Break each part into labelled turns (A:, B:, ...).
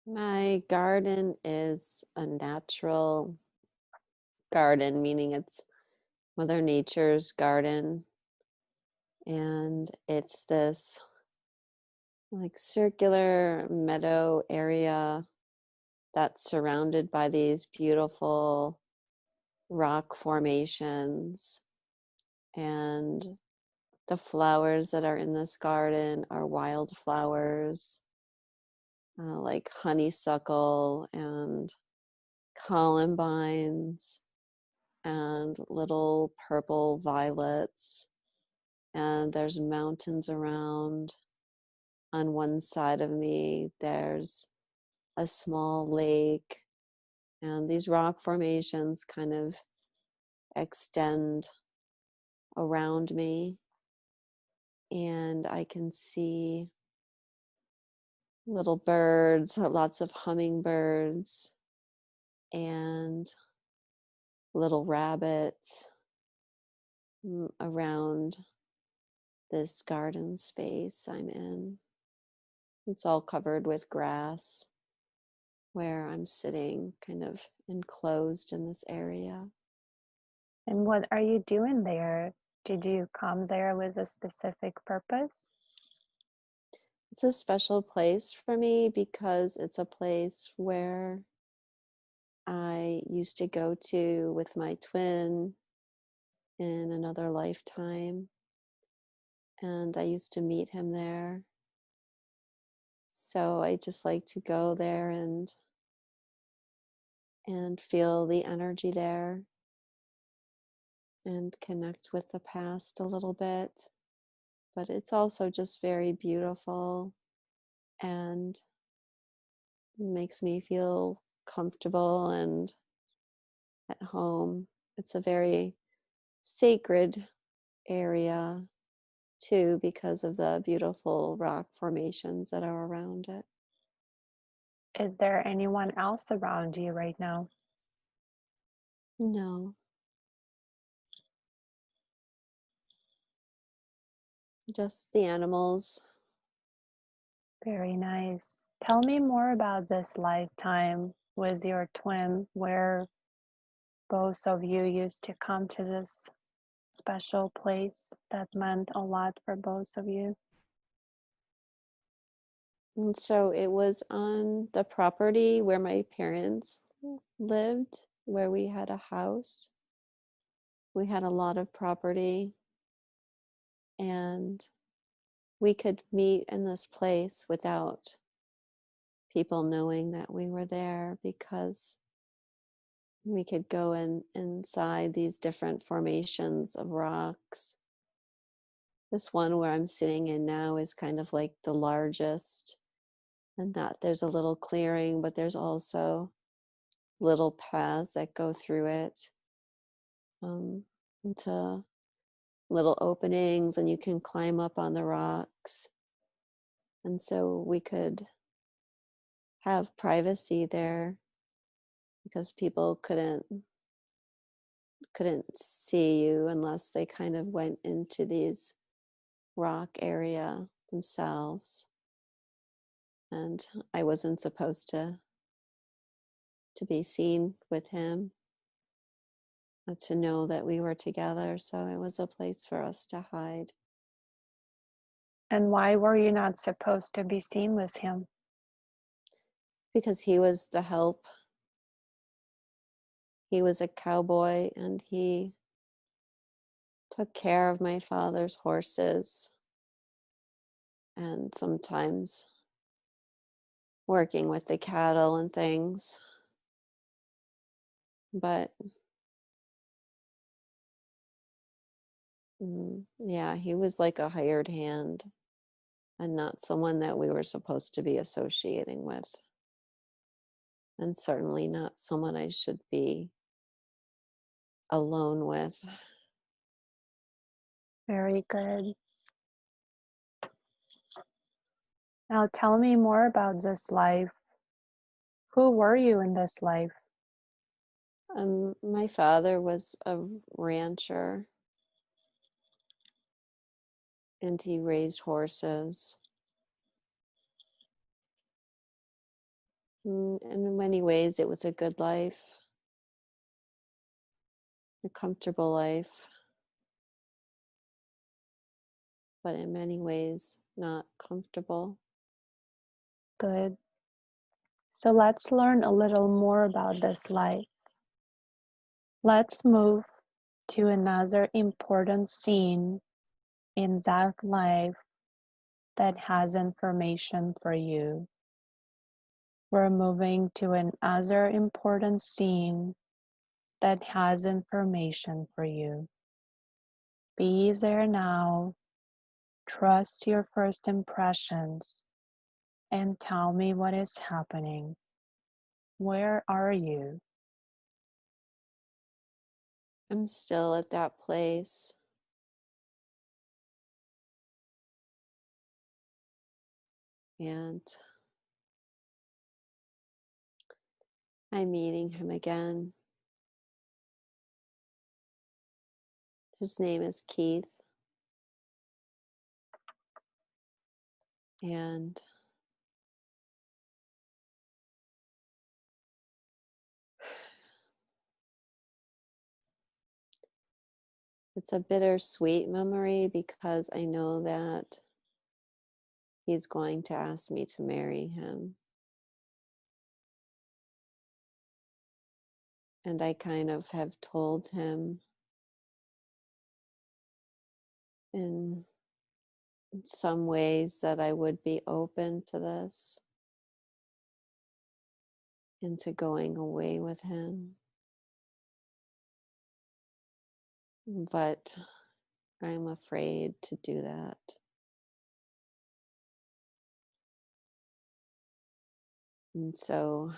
A: My garden is a natural garden, meaning it's Mother Nature's garden. And it's this like circular meadow area that's surrounded by these beautiful rock formations. And the flowers that are in this garden are wildflowers, like honeysuckle and columbines and little purple violets. And there's mountains around. On one side of me, there's a small lake, and these rock formations kind of extend around me. And I can see little birds, lots of hummingbirds, and little rabbits around this garden space I'm in. It's all covered with grass where I'm sitting, kind of enclosed in this area.
B: And what are you doing there? Did you come there with a specific purpose?
A: It's a special place for me because it's a place where I used to go to with my twin in another lifetime, and I used to meet him there. So I just like to go there and feel the energy there and connect with the past a little bit. But it's also just very beautiful and makes me feel comfortable and at home. It's a very sacred area too, because of the beautiful rock formations that are around it.
B: Is there anyone else around you right now?
A: No, just the animals.
B: Very nice. Tell me more about this lifetime with your twin, where both of you used to come to this special place that meant a lot for both of you.
A: And so it was on the property where my parents lived, where we had a house. We had a lot of property, and we could meet in this place without people knowing that we were there, because we could go inside these different formations of rocks. This one where I'm sitting in now is kind of like the largest, and that there's a little clearing, but there's also little paths that go through it, into little openings, and you can climb up on the rocks. And so we could have privacy there because people couldn't see you unless they kind of went into these rock area themselves. And I wasn't supposed to be seen with him, to know that we were together, so it was a place for us to hide.
B: And why were you not supposed to be seen with him?
A: Because he was the help. He was a cowboy, and he took care of my father's horses, and sometimes working with the cattle and things. But yeah, he was like a hired hand and not someone that we were supposed to be associating with. And certainly not someone I should be alone with.
B: Very good. Now tell me more about this life. Who were you in this life?
A: My father was a rancher, and he raised horses. In many ways, it was a good life, a comfortable life, but in many ways, not comfortable.
B: Good. So let's learn a little more about this life. Let's move to another important scene in that life that has information for you. We're moving to another important scene that has information for you. Be there now, trust your first impressions, and tell me what is happening. Where are you?
A: I'm still at that place. And I'm meeting him again. His name is Keith. And it's a bittersweet memory because I know that he's going to ask me to marry him. And I kind of have told him in some ways that I would be open to this and to going away with him. But I'm afraid to do that. And so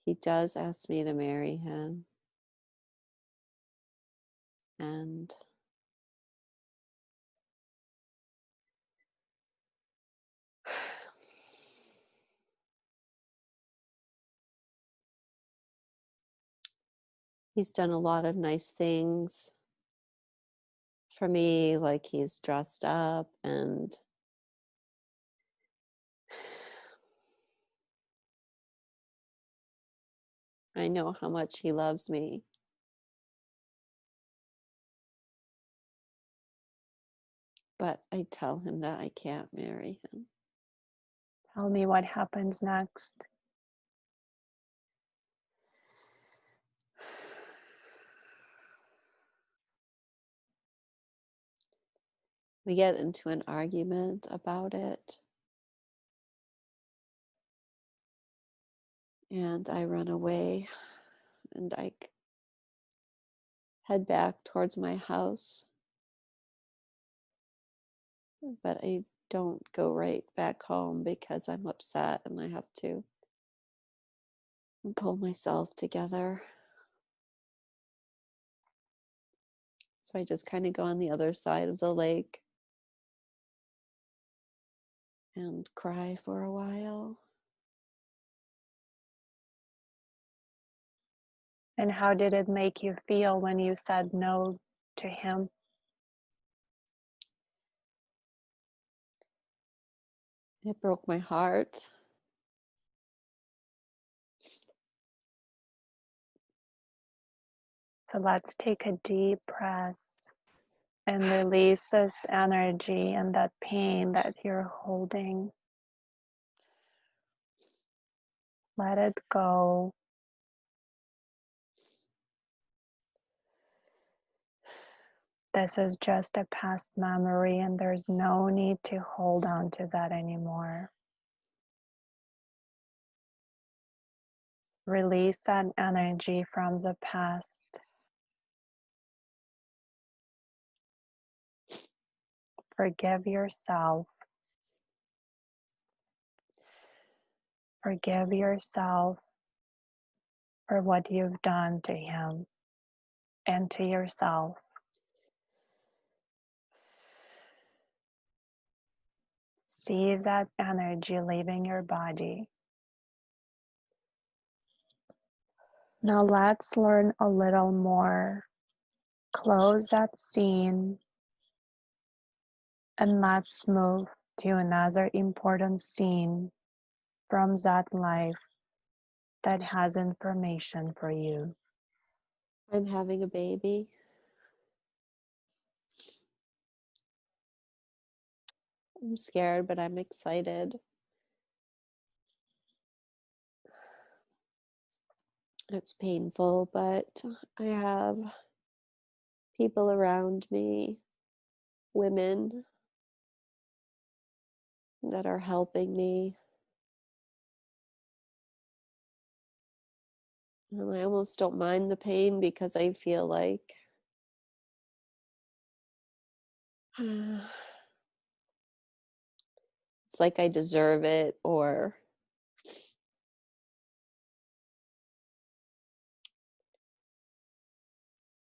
A: he does ask me to marry him. And he's done a lot of nice things for me, like he's dressed up and I know how much he loves me. But I tell him that I can't marry him.
B: Tell me what happens next.
A: We get into an argument about it. And I run away and I head back towards my house. But I don't go right back home because I'm upset and I have to pull myself together. So I just kind of go on the other side of the lake and cry for a while.
B: And how did it make you feel when you said no to him?
A: It broke my heart.
B: So let's take a deep breath and release this energy and that pain that you're holding. Let it go. This is just a past memory and there's no need to hold on to that anymore. Release that energy from the past. Forgive yourself. Forgive yourself for what you've done to him and to yourself. See that energy leaving your body. Now let's learn a little more. Close that scene and let's move to another important scene from that life that has information for you.
A: I'm having a baby. I'm scared, but I'm excited. It's painful, but I have people around me, women that are helping me. And I almost don't mind the pain because I feel like it's like I deserve it, or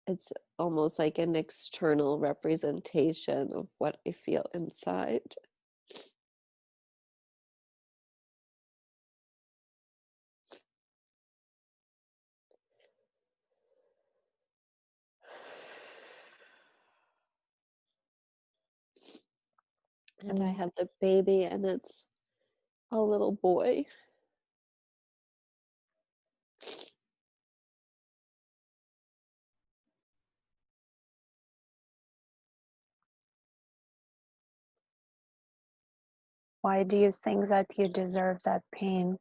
A: it's almost like an external representation of what I feel inside. And I have the baby, and it's a little boy.
B: Why do you think that you deserve that pain?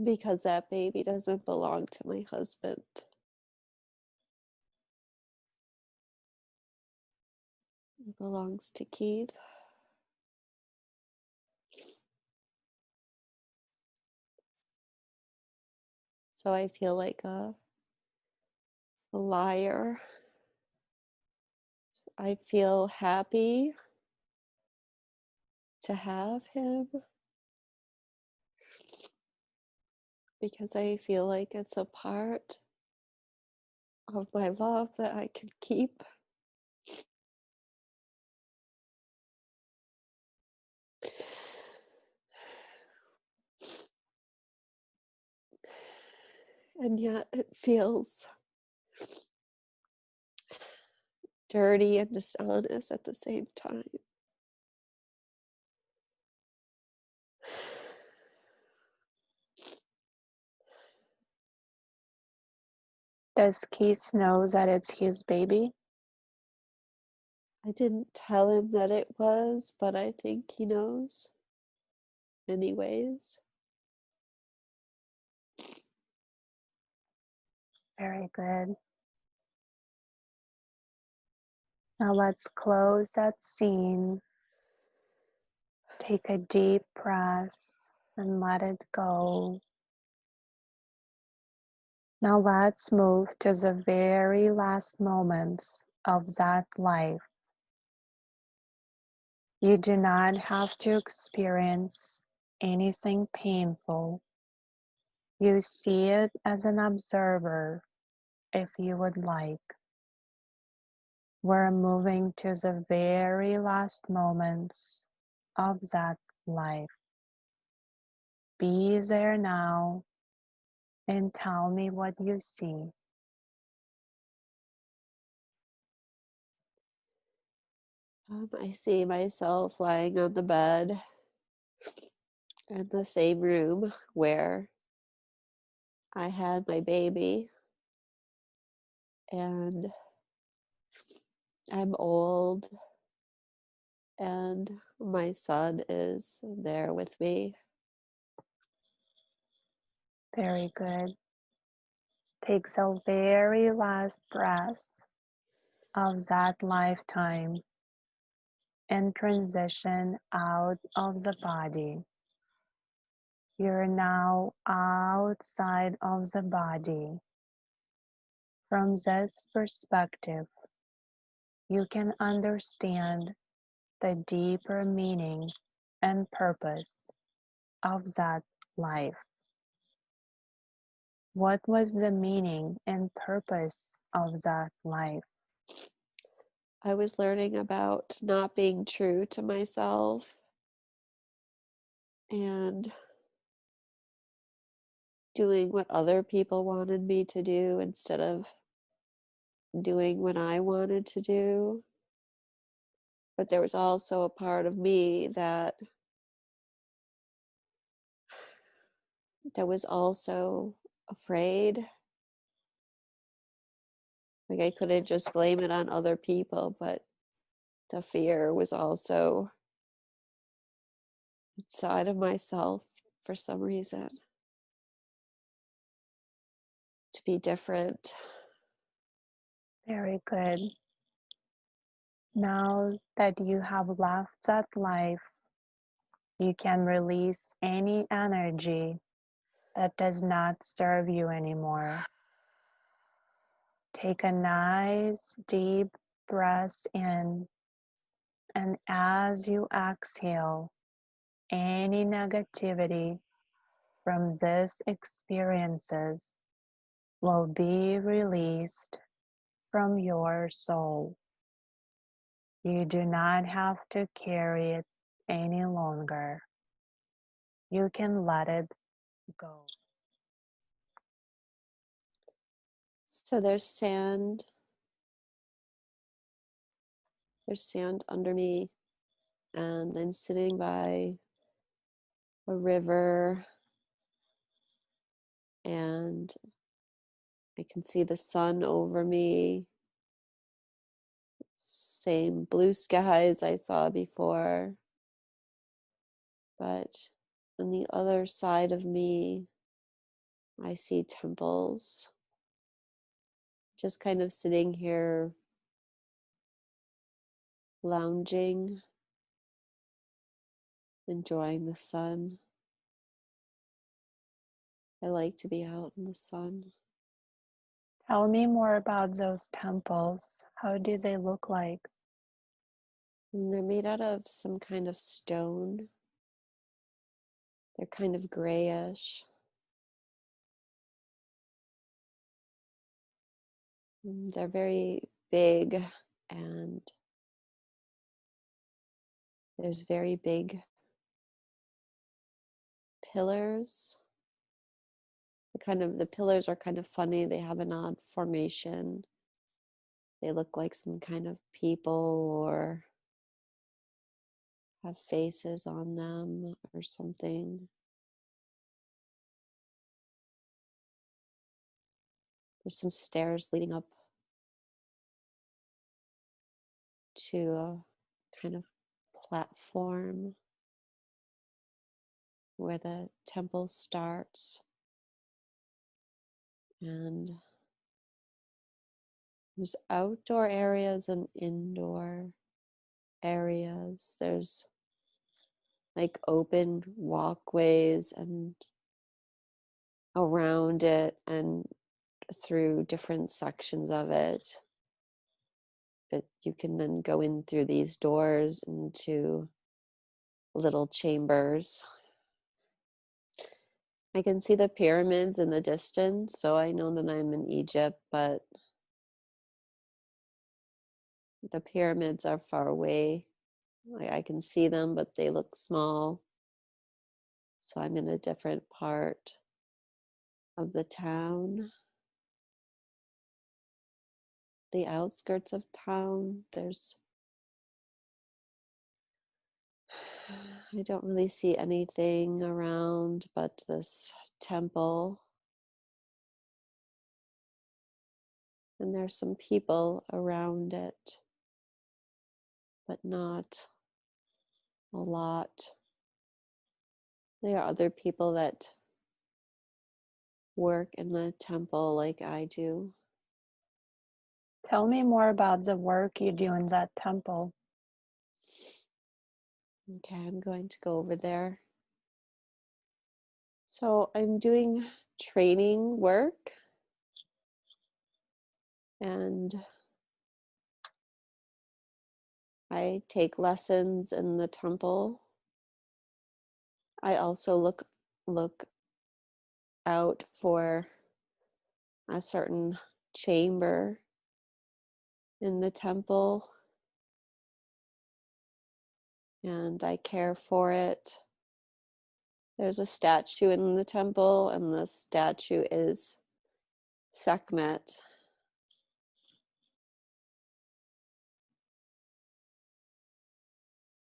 A: Because that baby doesn't belong to my husband. It belongs to Keith. So I feel like a liar. I feel happy to have him because I feel like it's a part of my love that I can keep. And yet it feels dirty and dishonest at the same time.
B: Does Keith know that it's his baby?
A: I didn't tell him that it was, but I think he knows anyways.
B: Very good. Now let's close that scene. Take a deep breath and let it go. Now let's move to the very last moments of that life. You do not have to experience anything painful. You see it as an observer if you would like. We're moving to the very last moments of that life. Be there now and tell me what you see.
A: I see myself lying on the bed in the same room where I had my baby, and I'm old, and my son is there with me.
B: Very good. Take the very last breath of that lifetime and transition out of the body. You're now outside of the body. From this perspective, you can understand the deeper meaning and purpose of that life. What was the meaning and purpose of that life?
A: I was learning about not being true to myself and doing what other people wanted me to do instead of doing what I wanted to do. But there was also a part of me that was also afraid. Like I couldn't just blame it on other people, but the fear was also inside of myself for some reason, to be different.
B: Very good. Now that you have left that life, you can release any energy that does not serve you anymore. Take a nice deep breath in, and as you exhale, any negativity from these experiences will be released from your soul. You do not have to carry it any longer. You can let it go.
A: So there's sand. There's sand under me, and I'm sitting by a river, and I can see the sun over me. Same blue skies I saw before. But on the other side of me, I see temples. Just kind of sitting here, lounging, enjoying the sun. I like to be out in the sun.
B: Tell me more about those temples. How do they look like?
A: And they're made out of some kind of stone. They're kind of grayish. And they're very big, and there's very big pillars. The pillars are kind of funny. They have an odd formation. They look like some kind of people or have faces on them or something. There's some stairs leading up to a kind of platform where the temple starts. And there's outdoor areas and indoor areas. There's like open walkways and around it and through different sections of it. But you can then go in through these doors into little chambers. I can see the pyramids in the distance, so I know that I'm in Egypt, but the pyramids are far away. I can see them, but they look small. So I'm in a different part of the town. The outskirts of town, I don't really see anything around but this temple. And there's some people around it, but not a lot. There are other people that work in the temple like I do.
B: Tell me more about the work you do in that temple.
A: Okay, I'm going to go over there. So I'm doing training work, and I take lessons in the temple. I also look out for a certain chamber in the temple, and I care for it. There's a statue in the temple, and the statue is Sekhmet.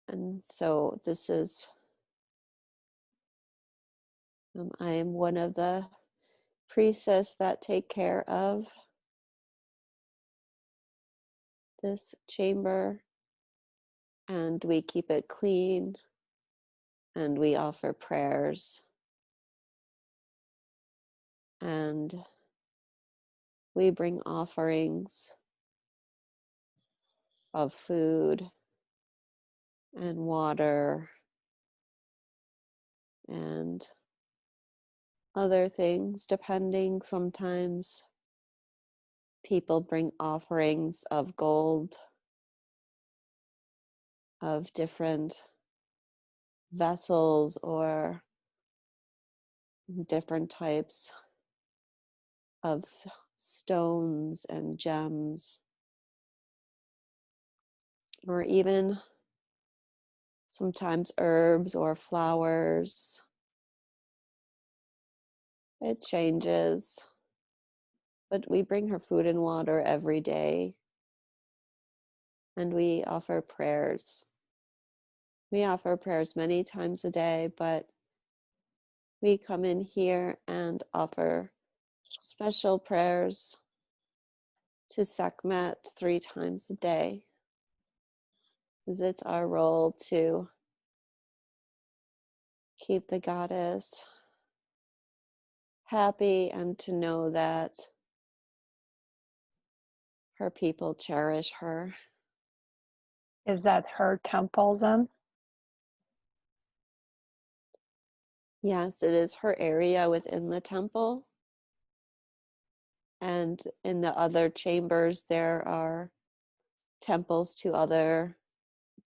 A: And so this is, I am one of the priestess that take care of this chamber, and we keep it clean, and we offer prayers, and we bring offerings of food and water and other things, depending. Sometimes people bring offerings of gold, of different vessels, or different types of stones and gems, or even sometimes herbs or flowers. It changes, but we bring her food and water every day, and we offer prayers. We offer prayers many times a day, but we come in here and offer special prayers to Sekhmet 3 times a day, because it's our role to keep the goddess happy and to know that her people cherish her.
B: Is that her temple then?
A: Yes, it is her area within the temple. And in the other chambers, there are temples to other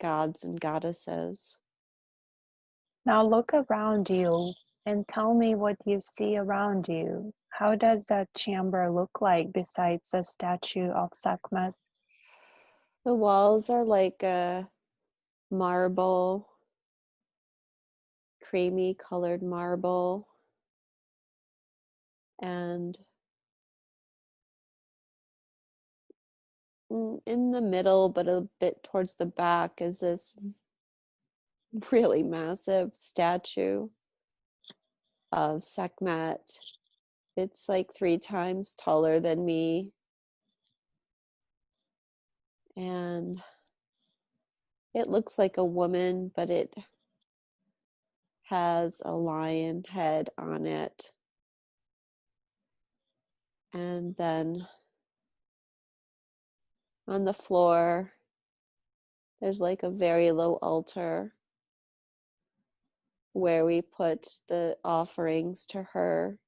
A: gods and goddesses.
B: Now look around you and tell me what you see around you. How does that chamber look like besides the statue of Sekhmet?
A: The walls are like a marble, creamy colored marble, and in the middle, but a bit towards the back, is this really massive statue of Sekhmet. It's like 3 times taller than me, and it looks like a woman, but it has a lion head on it. And then on the floor, there's like a very low altar where we put the offerings to her.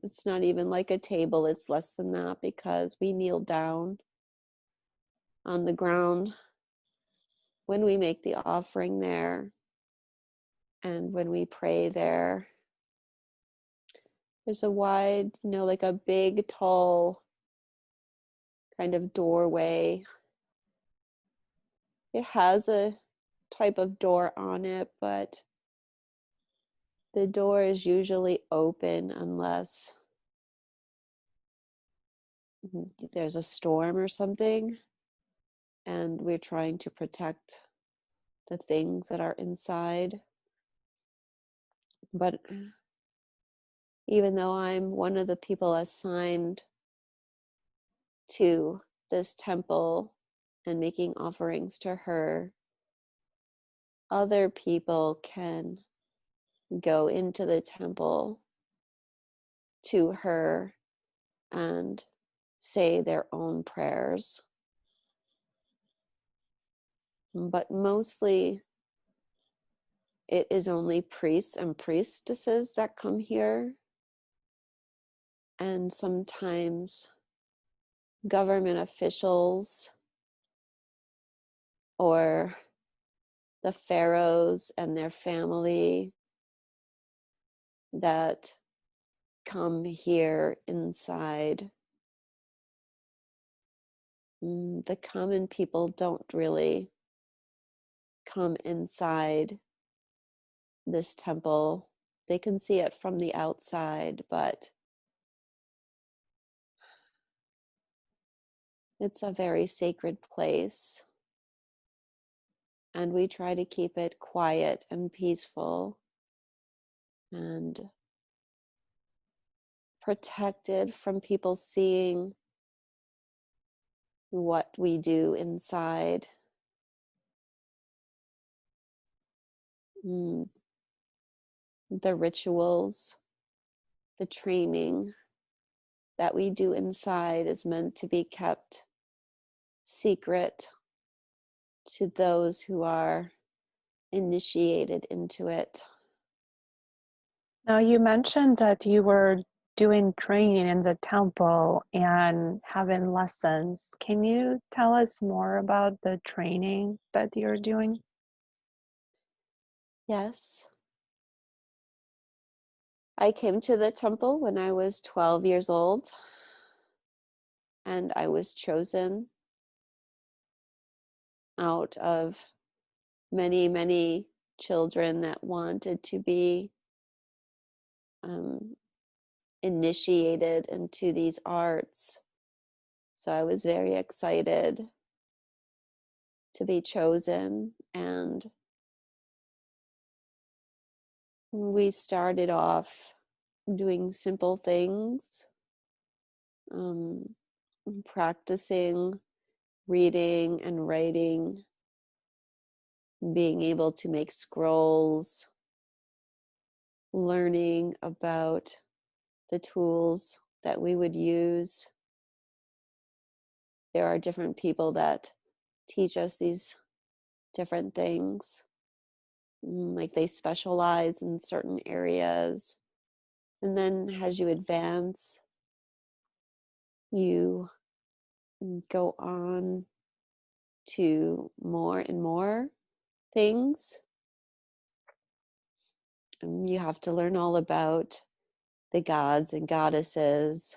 A: It's not even like a table, it's less than that, because we kneel down on the ground when we make the offering there and when we pray there. There's a wide, like a big, tall kind of doorway. It has a type of door on it, but the door is usually open unless there's a storm or something, and we're trying to protect the things that are inside. But even though I'm one of the people assigned to this temple and making offerings to her, other people can go into the temple to her and say their own prayers. But mostly it is only priests and priestesses that come here, and sometimes government officials or the pharaohs and their family that come here inside. The common people don't really come inside this temple. They can see it from the outside, but it's a very sacred place. And we try to keep it quiet and peaceful and protected from people seeing what we do inside. The rituals, the training that we do inside is meant to be kept secret to those who are initiated into it.
B: Now, you mentioned that you were doing training in the temple and having lessons. Can you tell us more about the training that you're doing?
A: Yes. I came to the temple when I was 12 years old, and I was chosen out of many, many children that wanted to be initiated into these arts. So I was very excited to be chosen, and we started off doing simple things, practicing reading and writing, being able to make scrolls, learning about the tools that we would use. There are different people that teach us these different things. Like they specialize in certain areas. And then as you advance, you go on to more and more things. And you have to learn all about the gods and goddesses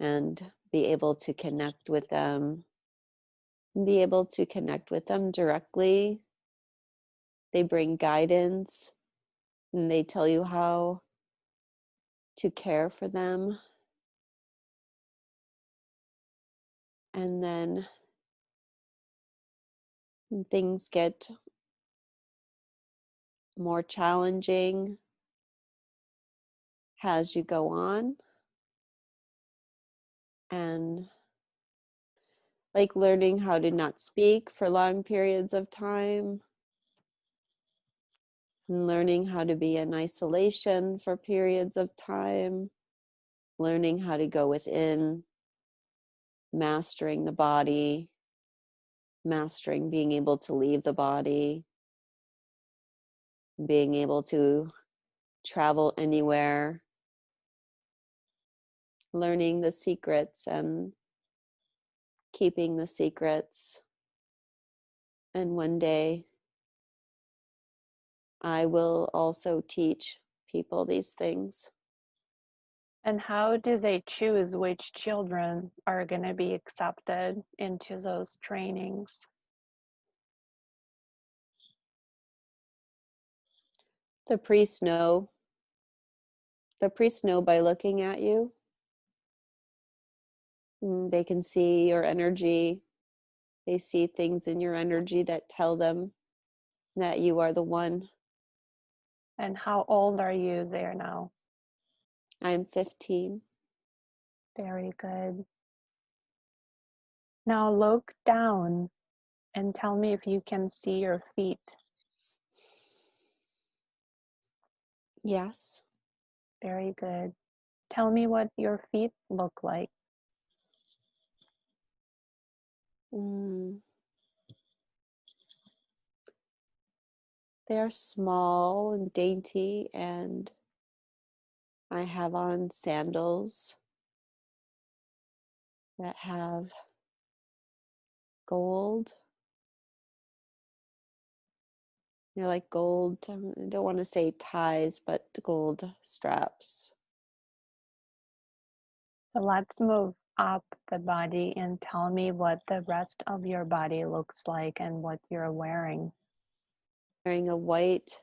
A: and be able to connect with them. Be able to connect with them directly. They bring guidance and they tell you how to care for them. And then things get more challenging as you go on. And like learning how to not speak for long periods of time, and learning how to be in isolation for periods of time, learning how to go within, mastering the body, mastering being able to leave the body, being able to travel anywhere, learning the secrets and keeping the secrets. And one day I will also teach people these things.
B: And how do they choose which children are going to be accepted into those trainings?
A: The priests know. The priests know by looking at you. They can see your energy. They see things in your energy that tell them that you are the one.
B: And how old are you there now?
A: I'm 15.
B: Very good. Now look down and tell me if you can see your feet.
A: Yes.
B: Very good. Tell me what your feet look like.
A: They are small and dainty, and I have on sandals that have gold. They're like gold, I don't want to say ties, but gold straps.
B: So let's move up the body and tell me what the rest of your body looks like and what you're wearing.
A: Wearing a white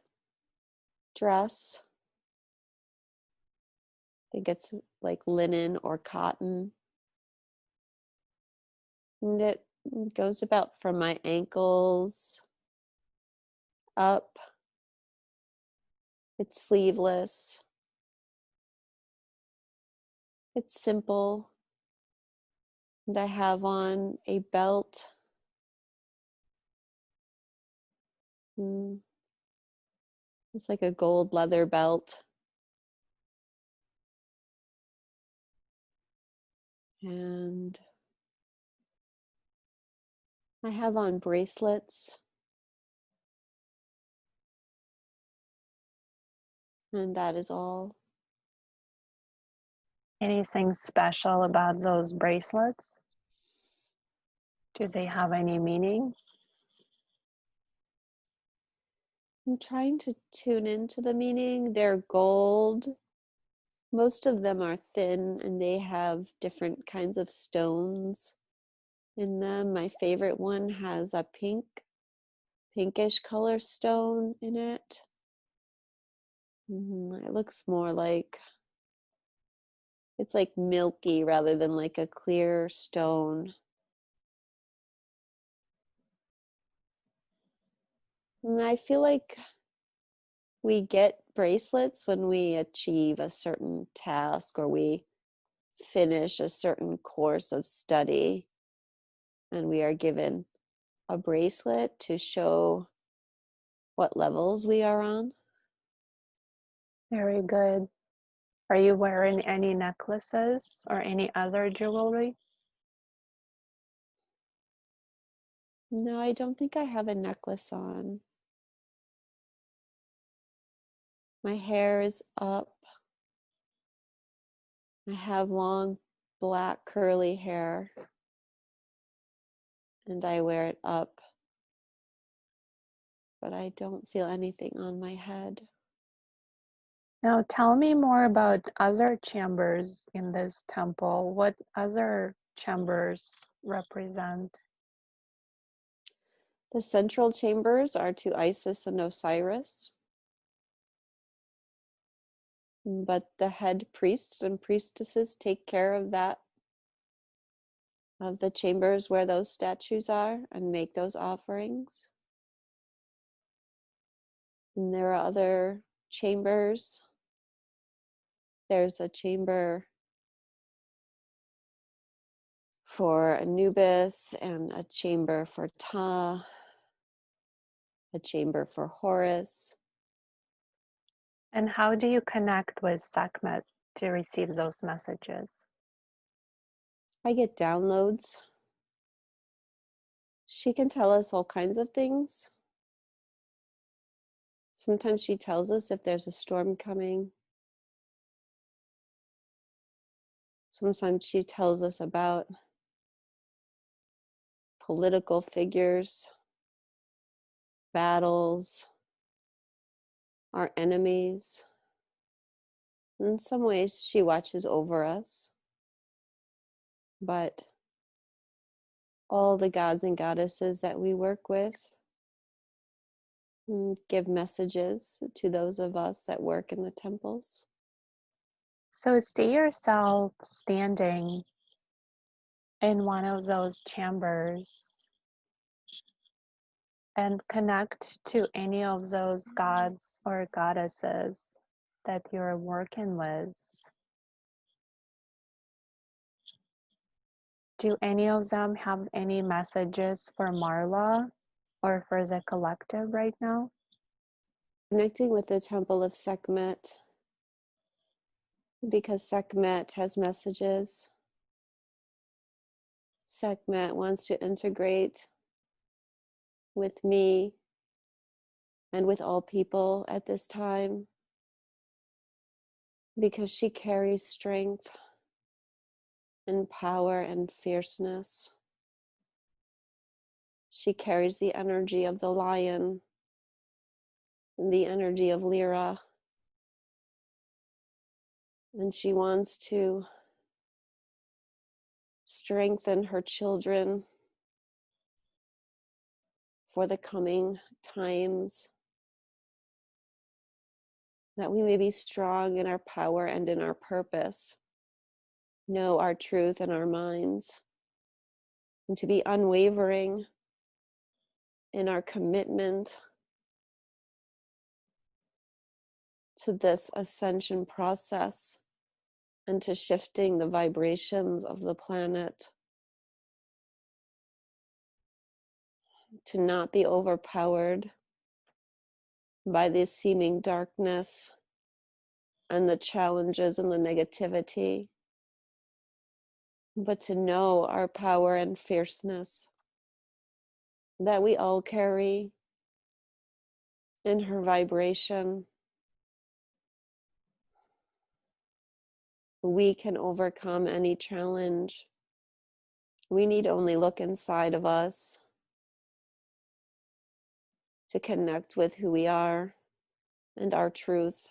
A: dress. I think it's like linen or cotton. And it goes about from my ankles up. It's sleeveless. It's simple. And I have on a belt. It's like a gold leather belt. And I have on bracelets. And that is all.
B: Anything special about those bracelets? Do they have any meaning?
A: I'm trying to tune into the meaning. They're gold. Most of them are thin and they have different kinds of stones in them. My favorite one has a pinkish color stone in it. It looks more like it's like milky rather than like a clear stone. And I feel like we get bracelets when we achieve a certain task or we finish a certain course of study, and we are given a bracelet to show what levels we are on.
B: Very good. Are you wearing any necklaces or any other jewelry?
A: No, I don't think I have a necklace on. My hair is up. I have long black curly hair and I wear it up, but I don't feel anything on my head.
B: Now tell me more about other chambers in this temple. What other chambers represent?
A: The central chambers are to Isis and Osiris, but the head priests and priestesses take care of that, of the chambers where those statues are, and make those offerings. And there are other chambers. There's a chamber for Anubis and a chamber for Ta, a chamber for Horus.
B: And how do you connect with Sekhmet to receive those messages?
A: I get downloads. She can tell us all kinds of things. Sometimes she tells us if there's a storm coming. Sometimes she tells us about political figures, battles, our enemies. In some ways, she watches over us. But all the gods and goddesses that we work with give messages to those of us that work in the temples.
B: So see yourself standing in one of those chambers and connect to any of those gods or goddesses that you're working with. Do any of them have any messages for Marla or for the collective right now?
A: Connecting with the temple of Sekhmet, because Sekhmet has messages. Sekhmet wants to integrate with me and with all people at this time, because she carries strength and power and fierceness. She carries the energy of the lion and the energy of Lyra. And she wants to strengthen her children for the coming times. that we may be strong in our power and in our purpose, know our truth in our minds, and to be unwavering in our commitment to this ascension process and to shifting the vibrations of the planet, to not be overpowered by this seeming darkness and the challenges and the negativity, but to know our power and fierceness that we all carry in her vibration. We can overcome any challenge. We need only look inside of us to connect with who we are and our truth,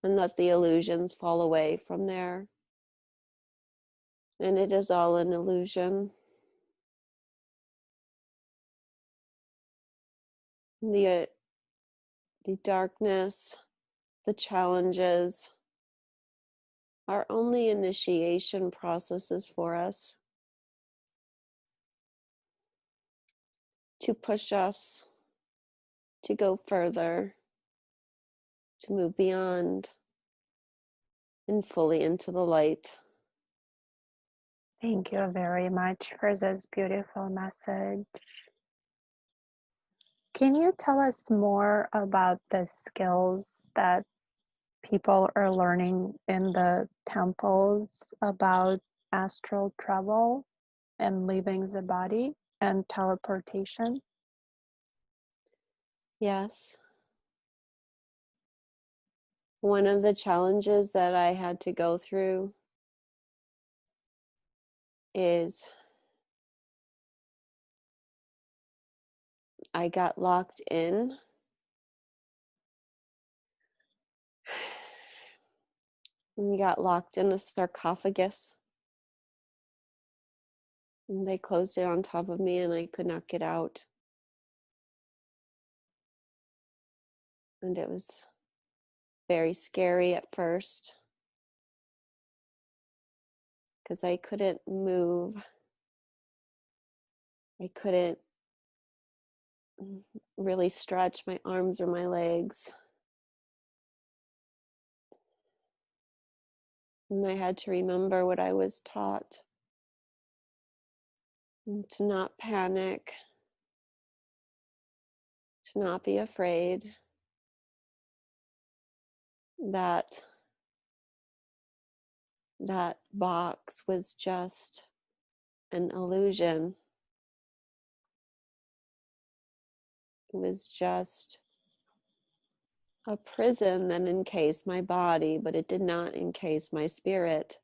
A: and let the illusions fall away from there. And it is all an illusion. The darkness, the challenges are only initiation processes for us to push us to go further, to move beyond and fully into the light.
B: Thank you very much for this beautiful message. Can you tell us more about the skills that people are learning in the temples about astral travel and leaving the body and teleportation?
A: Yes. One of the challenges that I had to go through is I got locked in. We got locked in a sarcophagus. And they closed it on top of me and I could not get out. And it was very scary at first because I couldn't move. I couldn't really stretch my arms or my legs. And I had to remember what I was taught, and to not panic, to not be afraid, that that box was just an illusion. It was just a prison that encased my body, but it did not encase my spirit.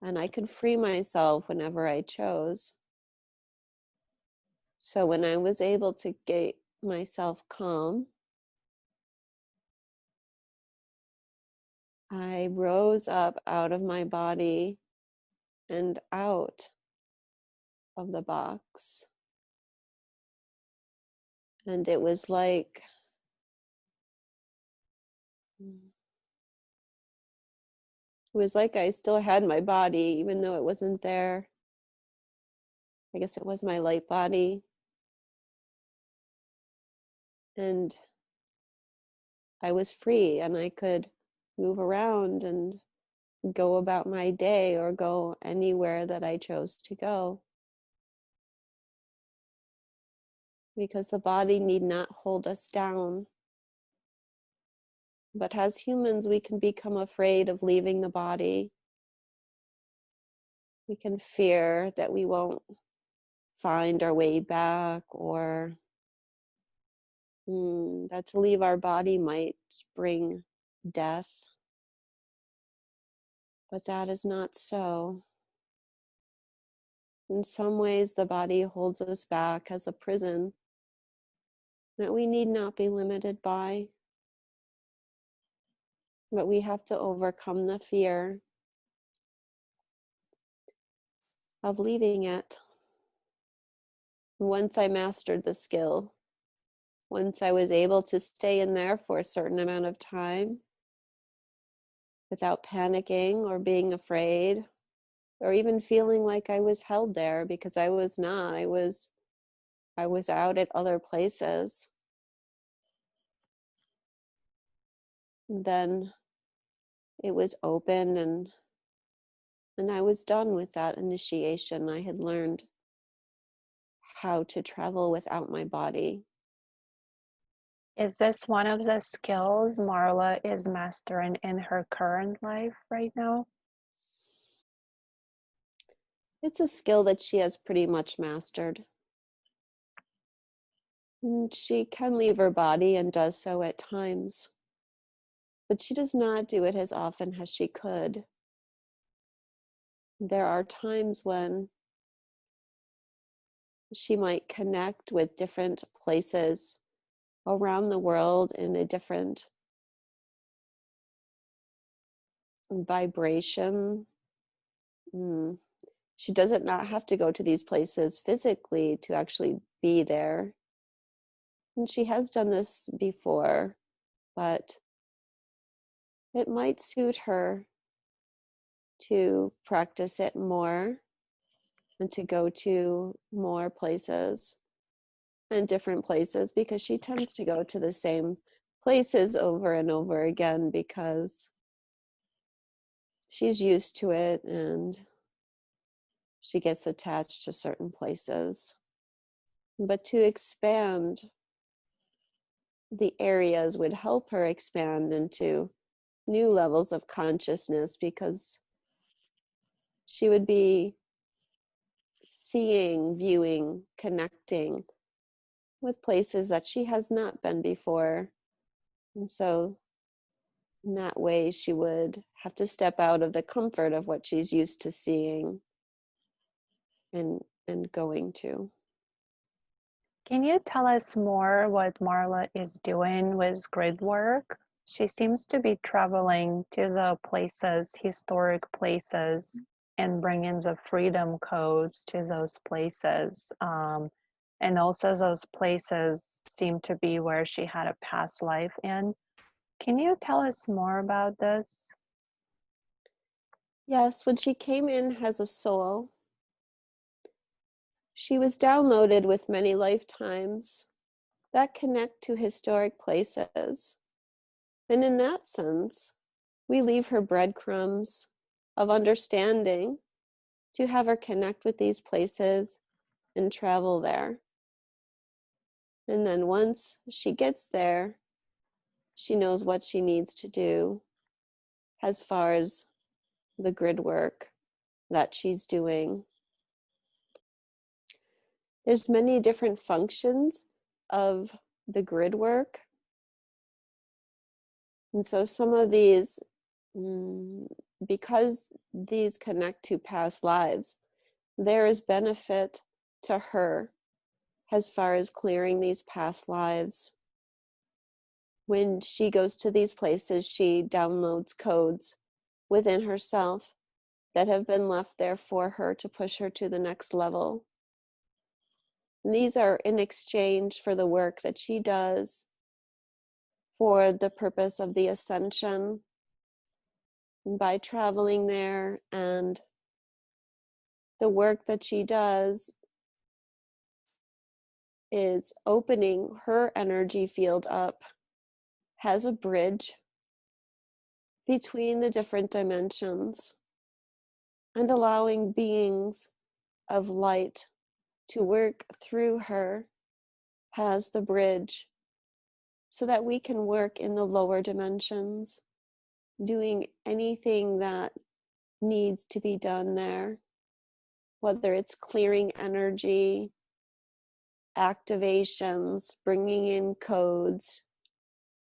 A: And I could free myself whenever I chose. So when I was able to get myself calm, I rose up out of my body and out of the box. And it was like I still had my body, even though it wasn't there. I guess it was my light body. And I was free and I could move around and go about my day or go anywhere that I chose to go. Because the body need not hold us down. But as humans, we can become afraid of leaving the body. We can fear that we won't find our way back, or that to leave our body might bring death. But that is not so. In some ways, the body holds us back as a prison that we need not be limited by. But we have to overcome the fear of leaving it. Once I mastered the skill once I was able to stay in there for a certain amount of time without panicking or being afraid or even feeling like I was held there, because I was not. I was out at other places. And then it was open, and I was done with that initiation. I had learned how to travel without my body.
B: Is this one of the skills Marla is mastering in her current life right now?
A: It's a skill that she has pretty much mastered. And she can leave her body and does so at times, but she does not do it as often as she could. There are times when she might connect with different places around the world in a different vibration. She doesn't not have to go to these places physically to actually be there. And she has done this before, but it might suit her to practice it more and to go to more places and different places, because she tends to go to the same places over and over again because she's used to it and she gets attached to certain places. But to expand the areas would help her expand into new levels of consciousness, because she would be seeing, viewing, connecting with places that she has not been before. And so in that way, she would have to step out of the comfort of what she's used to seeing and going to.
B: Can you tell us more what Marla is doing with grid work? She seems to be traveling to the places, historic places, and bringing the freedom codes to those places. And also those places seem to be where she had a past life in. Can you tell us more about this?
A: Yes, when she came in as a soul, she was downloaded with many lifetimes that connect to historic places. And in that sense, we leave her breadcrumbs of understanding to have her connect with these places and travel there. And then once she gets there, she knows what she needs to do as far as the grid work that she's doing. There's many different functions of the grid work. And so some of these, because these connect to past lives, there is benefit to her as far as clearing these past lives. When she goes to these places, she downloads codes within herself that have been left there for her to push her to the next level. And these are in exchange for the work that she does for the purpose of the ascension. And by traveling there and the work that she does is opening her energy field up, has a bridge between the different dimensions, and allowing beings of light to work through her, has the bridge so that we can work in the lower dimensions, doing anything that needs to be done there, whether it's clearing energy, activations, bringing in codes,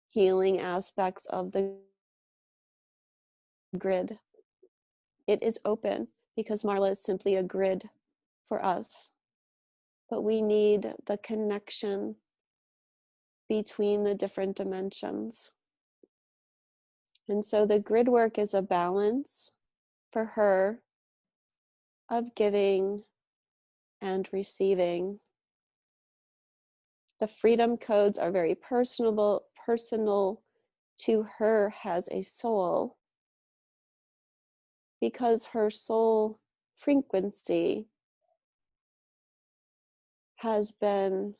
A: healing aspects of the grid. It is open because Marla is simply a grid for us, but we need the connection between the different dimensions. And so the grid work is a balance for her of giving and receiving. The freedom codes are very personal to her as a soul, because her soul frequency has been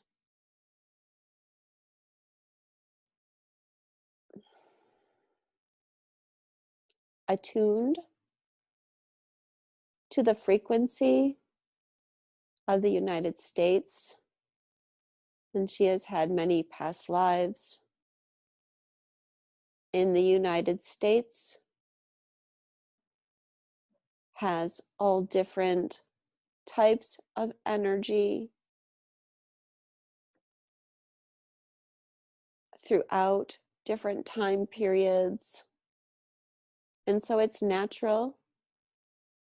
A: attuned to the frequency of the United States, and she has had many past lives in the United States, has all different types of energy throughout different time periods. And so it's natural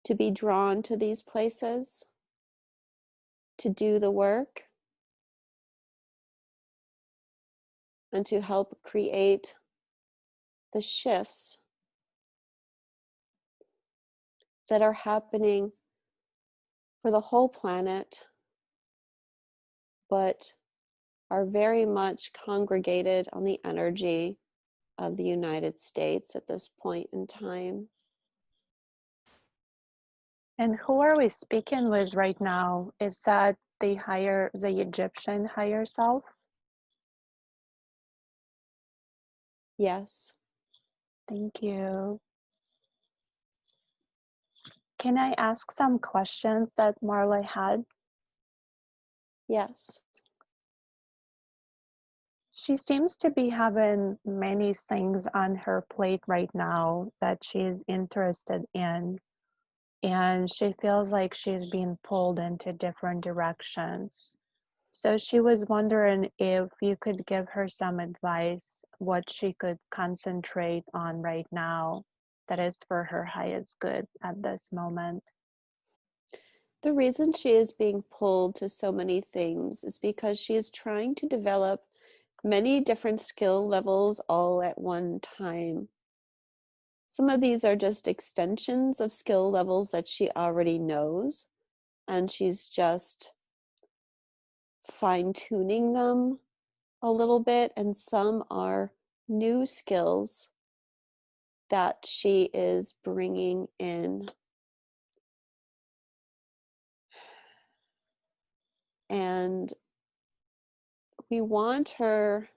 A: to be drawn to these places, to do the work, and to help create the shifts that are happening for the whole planet, but are very much congregated on the energy of the United States at this point in time.
B: And who are we speaking with right now? Is that the Egyptian higher self?
A: Yes.
B: Thank you. Can I ask some questions that Marla had?
A: Yes.
B: She seems to be having many things on her plate right now that she's interested in, and she feels like she's being pulled into different directions. So she was wondering if you could give her some advice, what she could concentrate on right now that is for her highest good at this moment.
A: The reason she is being pulled to so many things is because she is trying to develop many different skill levels all at one time. Some of these are just extensions of skill levels that she already knows, and she's just fine-tuning them a little bit, and some are new skills that she is bringing in. And we want her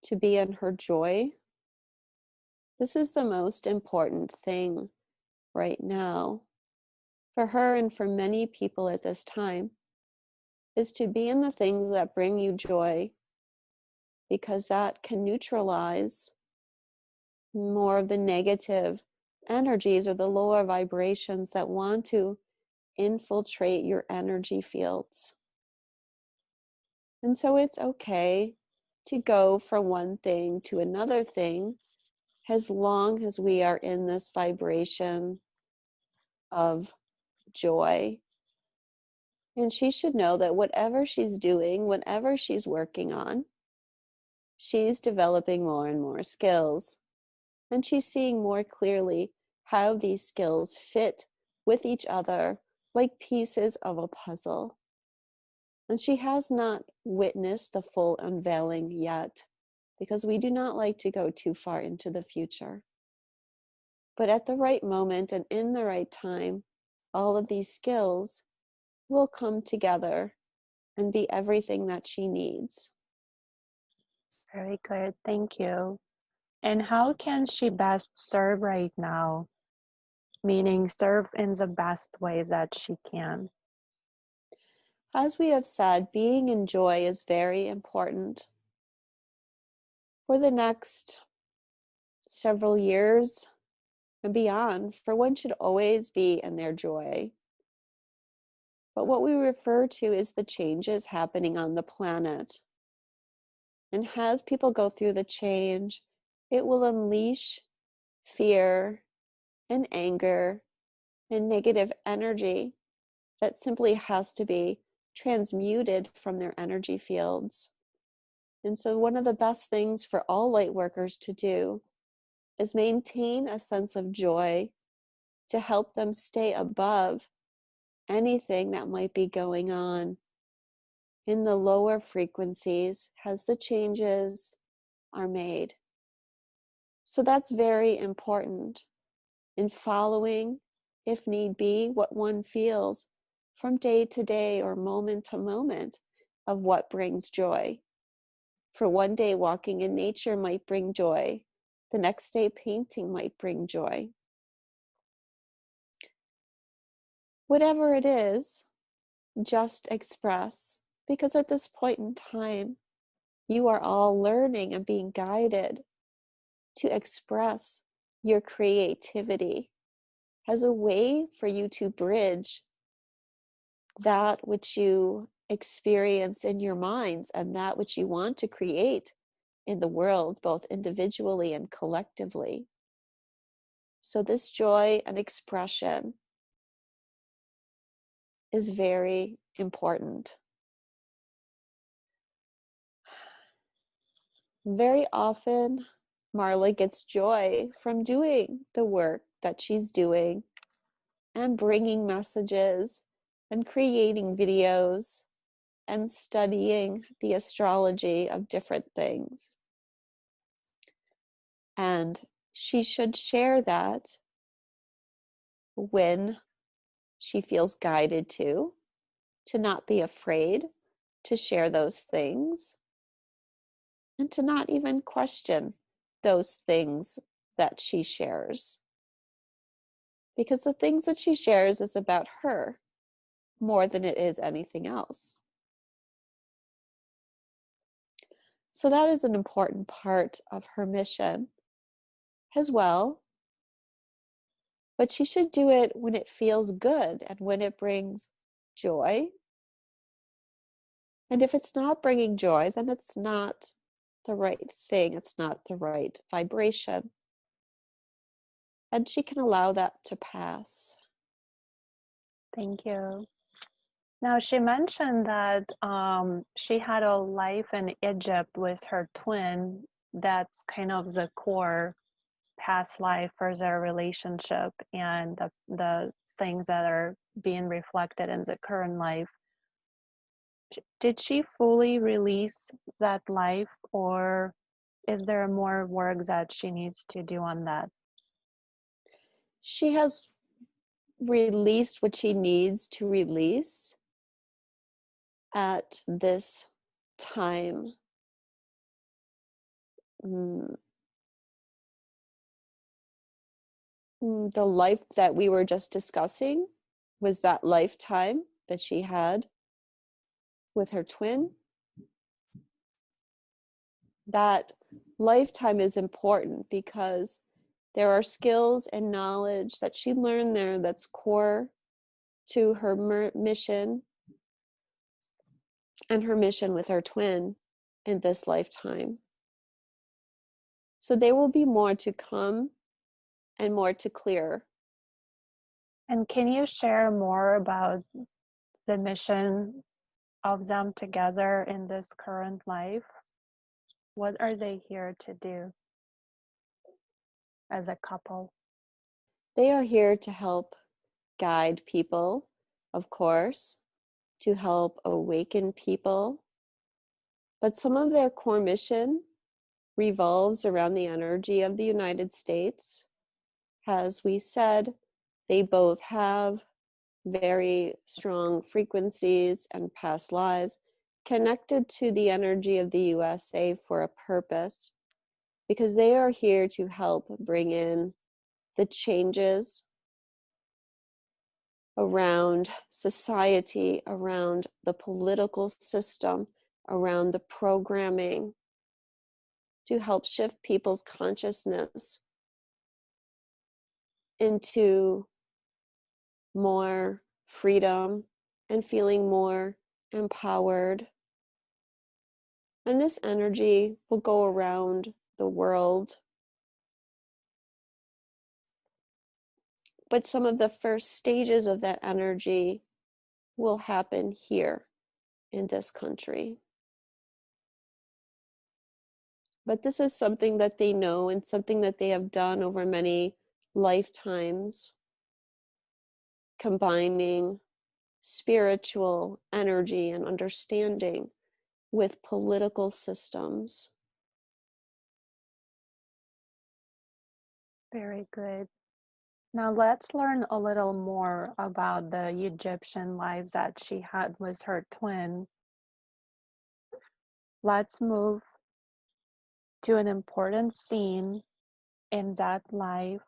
A: to be in her joy. This is the most important thing right now for her and for many people at this time, is to be in the things that bring you joy, because that can neutralize more of the negative energies or the lower vibrations that want to infiltrate your energy fields. And so it's okay to go from one thing to another thing, as long as we are in this vibration of joy. And she should know that whatever she's doing, whatever she's working on, she's developing more and more skills. And she's seeing more clearly how these skills fit with each other like pieces of a puzzle. And she has not witnessed the full unveiling yet, because we do not like to go too far into the future. But at the right moment and in the right time, all of these skills will come together and be everything that she needs.
B: Very good, thank you. And how can she best serve right now? Meaning serve in the best way that she can.
A: As we have said, being in joy is very important. For the next several years and beyond, for one should always be in their joy. But what we refer to is the changes happening on the planet. And as people go through the change, it will unleash fear and anger and negative energy that simply has to be transmuted from their energy fields. And so one of the best things for all light workers to do is maintain a sense of joy to help them stay above anything that might be going on. in the lower frequencies as the changes are made. So that's very important in following, if need be, what one feels from day to day or moment to moment of what brings joy. For one day, walking in nature might bring joy. The next day, painting might bring joy. Whatever it is, just express, because at this point in time, you are all learning and being guided to express your creativity as a way for you to bridge that which you experience in your minds and that which you want to create in the world, both individually and collectively. So this joy and expression is very important. Very often, Marla gets joy from doing the work that she's doing and bringing messages and creating videos and studying the astrology of different things. And she should share that when she feels guided to not be afraid to share those things, and to not even question those things that she shares. Because the things that she shares is about her more than it is anything else. So that is an important part of her mission as well. But she should do it when it feels good and when it brings joy. And if it's not bringing joy, then it's not the right thing. It's not the right vibration. And she can allow that to pass.
B: Thank you. Now, she mentioned that she had a life in Egypt with her twin. That's kind of the core past life for their relationship and the things that are being reflected in the current life. Did she fully release that life, or is there more work that she needs to do on that?
A: She has released what she needs to release at this time. The life that we were just discussing was that lifetime that she had with her twin. That lifetime is important because there are skills and knowledge that she learned there that's core to her mission and her mission with her twin in this lifetime. So there will be more to come and more to clear.
B: And can you share more about the mission of them together in this current life? What are they here to do as a couple?
A: They are here to help guide people, of course, to help awaken people. But some of their core mission revolves around the energy of the United States. As we said, they both have very strong frequencies and past lives connected to the energy of the USA for a purpose, because they are here to help bring in the changes around society, around the political system, around the programming, to help shift people's consciousness into more freedom and feeling more empowered. And this energy will go around the world. But some of the first stages of that energy will happen here in this country. But this is something that they know and something that they have done over many lifetimes, combining spiritual energy and understanding with political systems.
B: Very good. Now let's learn a little more about the Egyptian lives that she had with her twin. Let's move to an important scene in that life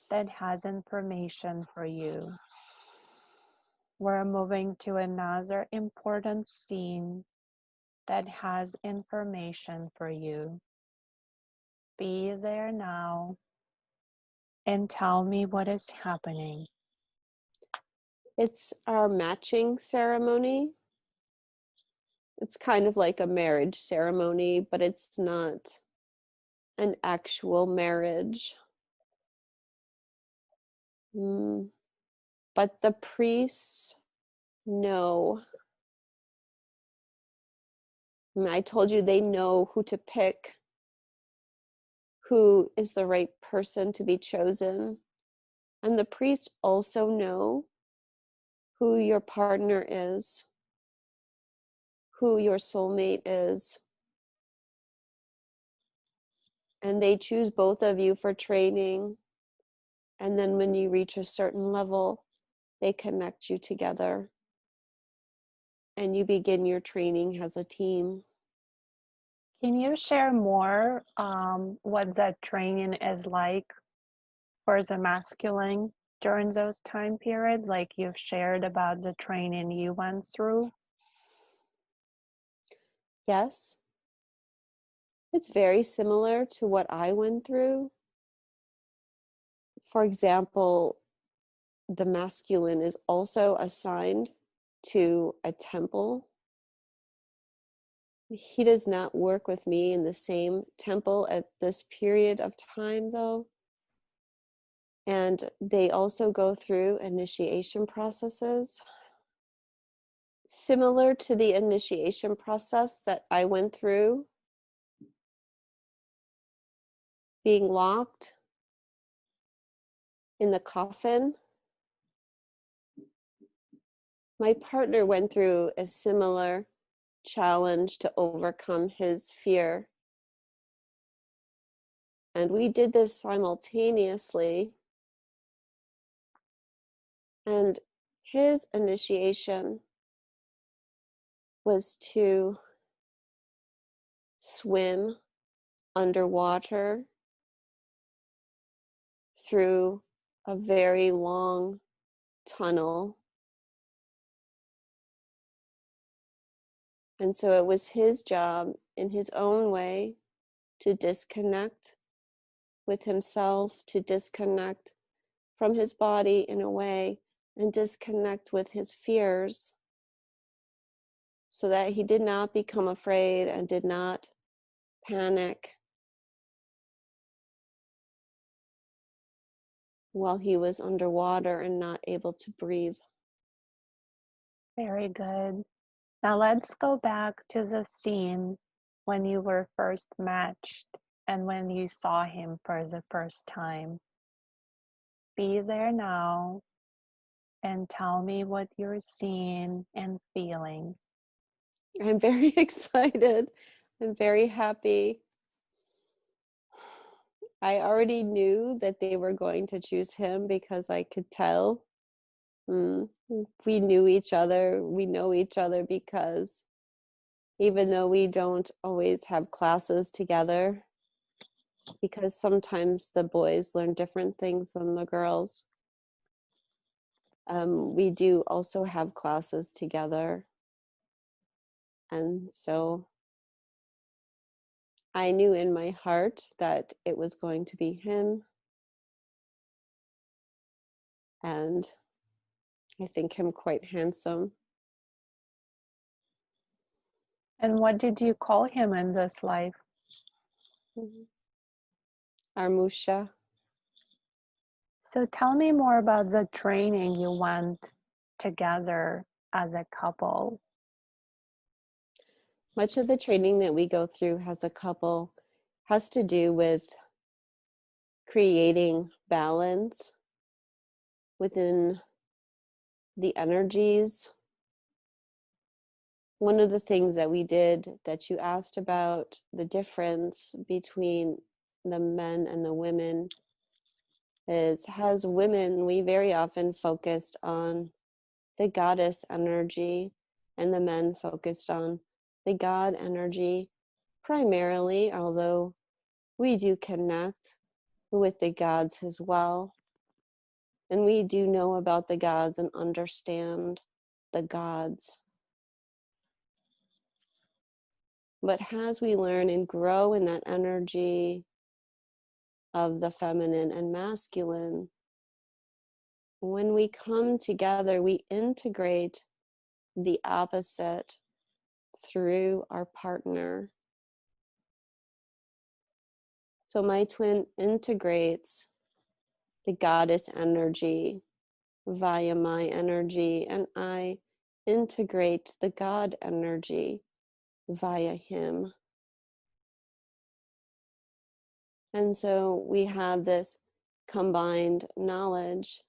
B: that has information for you. We're moving to another important scene that has information for you. Be there now and tell me what is happening.
A: It's our matching ceremony. It's kind of like a marriage ceremony, but it's not an actual marriage. But the priests know. I told you they know who to pick, who is the right person to be chosen. And the priests also know who your partner is, who your soulmate is. And they choose both of you for training. And then when you reach a certain level, they connect you together. And you begin your training as a team.
B: Can you share more what that training is like for the masculine during those time periods, like you've shared about the training you went through?
A: Yes, it's very similar to what I went through. For example, the masculine is also assigned to a temple. He does not work with me in the same temple at this period of time, though. And they also go through initiation processes. Similar to the initiation process that I went through, being locked in the coffin, my partner went through a similar challenge to overcome his fear. And we did this simultaneously. And his initiation was to swim underwater through a very long tunnel. And so it was his job in his own way to disconnect with himself, to disconnect from his body in a way, and disconnect with his fears so that he did not become afraid and did not panic while he was underwater and not able to breathe.
B: Very good. Now let's go back to the scene when you were first matched and when you saw him for the first time. Be there now and tell me what you're seeing and feeling.
A: I'm very excited. I'm very happy. I already knew that they were going to choose him because I could tell. We knew each other. We know each other because even though we don't always have classes together, because sometimes the boys learn different things than the girls, we do also have classes together. And so I knew in my heart that it was going to be him. And I think him quite handsome.
B: And what did you call him in this life?
A: Armusha.
B: So tell me more about the training you went together as a couple.
A: Much of the training that we go through as a couple has to do with creating balance within the energies. One of the things that we did that you asked about, the difference between the men and the women, is as women, we very often focused on the goddess energy, and the men focused on the God energy primarily, although we do connect with the gods as well. And we do know about the gods and understand the gods. But as we learn and grow in that energy of the feminine and masculine, when we come together, we integrate the opposite through our partner. So my twin integrates the goddess energy via my energy, and I integrate the God energy via him. And so we have this combined knowledge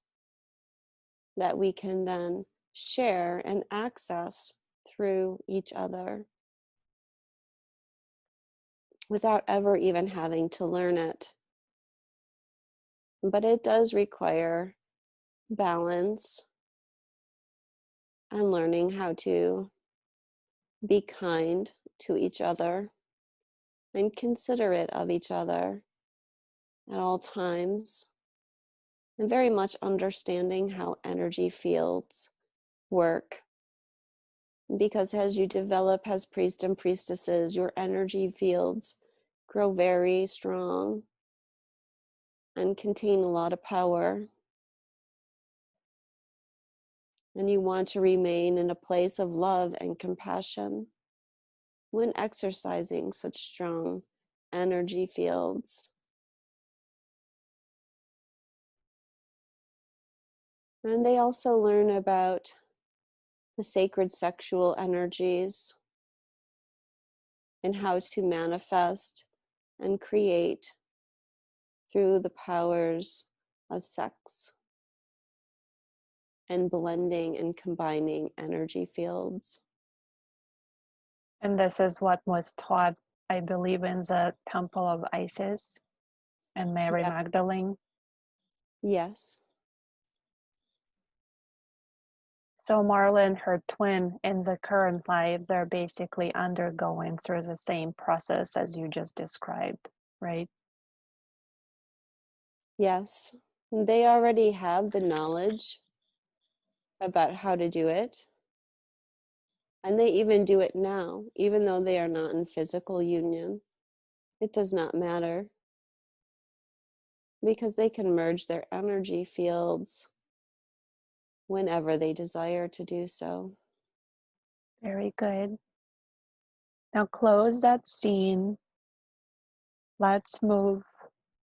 A: that we can then share and access through each other without ever even having to learn it. But it does require balance and learning how to be kind to each other and considerate of each other at all times, and very much understanding how energy fields work. Because as you develop as priests and priestesses, your energy fields grow very strong and contain a lot of power. And you want to remain in a place of love and compassion when exercising such strong energy fields. And they also learn about the sacred sexual energies and how to manifest and create through the powers of sex and blending and combining energy fields.
B: And this is what was taught, I believe, in the Temple of Isis and Mary
A: Yeah.
B: Magdalene.
A: Yes.
B: So Marla and her twin in the current lives are basically undergoing through the same process as you just described, right?
A: Yes. They already have the knowledge about how to do it. And they even do it now, even though they are not in physical union. It does not matter because they can merge their energy fields whenever they desire to do so.
B: Very good. Now close that scene. Let's move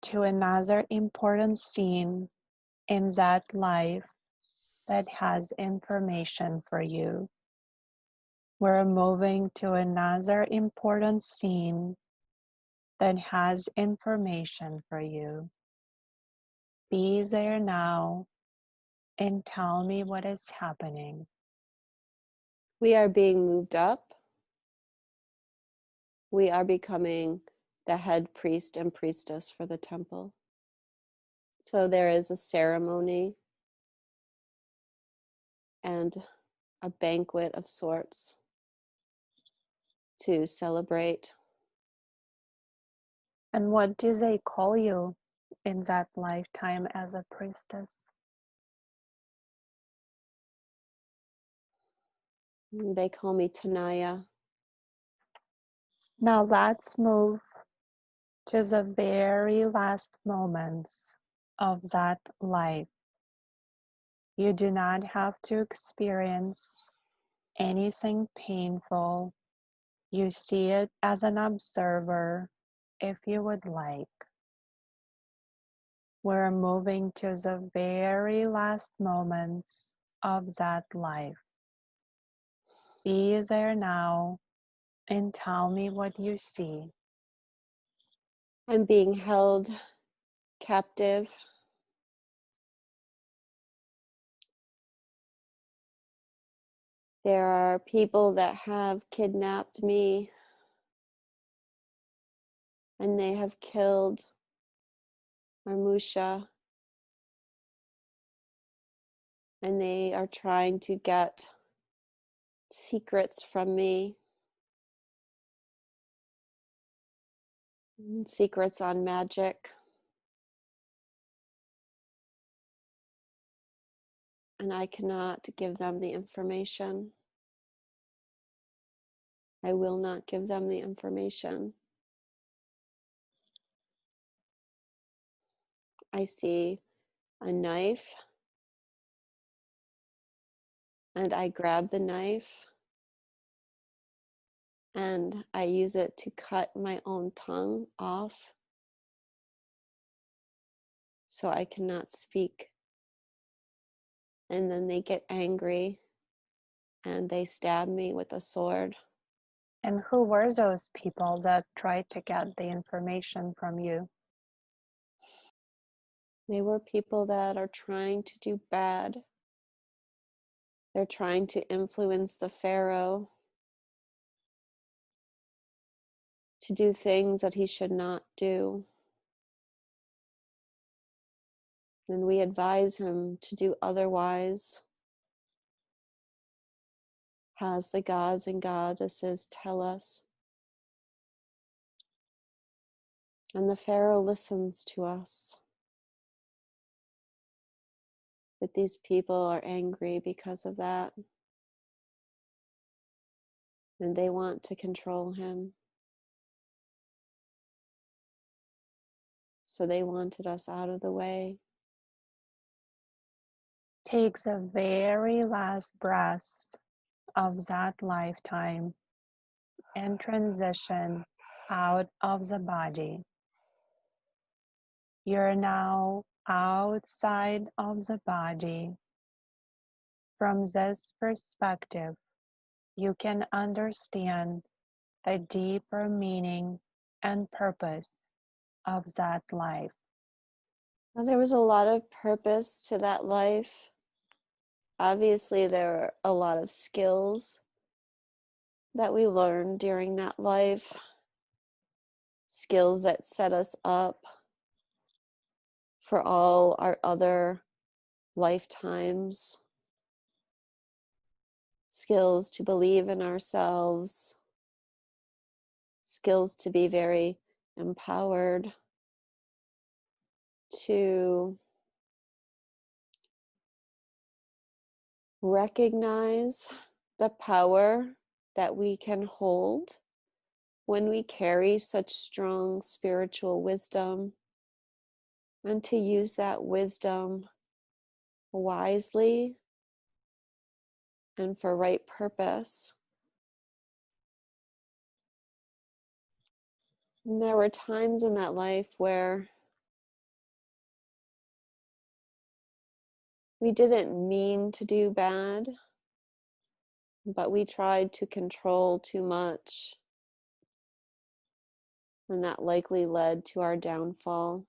B: to another important scene in that life that has information for you. We're moving to another important scene that has information for you. Be there now and tell me what is happening.
A: We are being moved up. We are becoming the head priest and priestess for the temple. So there is a ceremony and a banquet of sorts to celebrate.
B: And what do they call you in that lifetime as a priestess?
A: They call me Tanaya.
B: Now let's move to the very last moments of that life. You do not have to experience anything painful. You see it as an observer if you would like. We're moving to the very last moments of that life. Be there now and tell me what you see.
A: I'm being held captive There are people that have kidnapped me, and they have killed Marmusha, and they are trying to get secrets from me, secrets on magic. And I cannot give them the information. I will not give them the information. I see a knife, and I grab the knife, and I use it to cut my own tongue off so I cannot speak. And then they get angry and they stab me with a sword.
B: And who were those people that tried to get the information from you?
A: They were people that are trying to do bad. They're trying to influence the Pharaoh to do things that he should not do. And we advise him to do otherwise, as the gods and goddesses tell us. And the Pharaoh listens to us. But these people are angry because of that. And they want to control him. So they wanted us out of the way.
B: Take the very last breath of that lifetime and transition out of the body. You're now outside of the body. From this perspective, you can understand the deeper meaning and purpose of that life.
A: Well, there was a lot of purpose to that life. Obviously, there were a lot of skills that we learned during that life, skills that set us up for all our other lifetimes, skills to believe in ourselves, skills to be very empowered, to recognize the power that we can hold when we carry such strong spiritual wisdom, and to use that wisdom wisely and for right purpose. And there were times in that life where we didn't mean to do bad, but we tried to control too much, and that likely led to our downfall.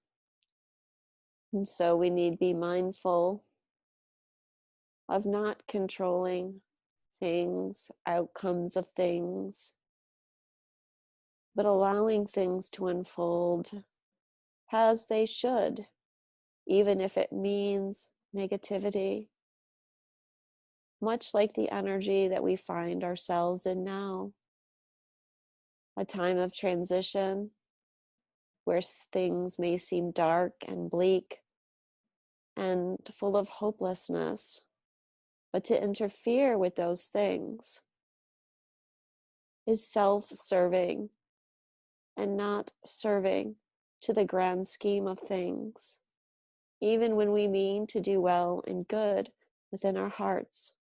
A: And so we need to be mindful of not controlling things, outcomes of things, but allowing things to unfold as they should, even if it means negativity, much like the energy that we find ourselves in now. A time of transition where things may seem dark and bleak and full of hopelessness, but to interfere with those things is self-serving and not serving to the grand scheme of things, even when we mean to do well and good within our hearts.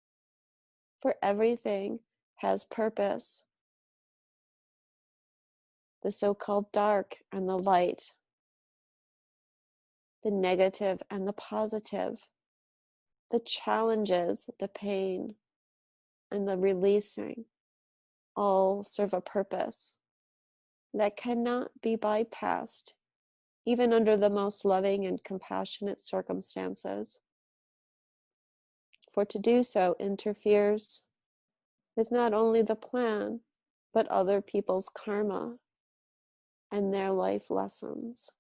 A: For everything has purpose. The so-called dark and the light, the negative and the positive, the challenges, the pain, and the releasing all serve a purpose that cannot be bypassed, even under the most loving and compassionate circumstances. For to do so interferes with not only the plan, but other people's karma and their life lessons.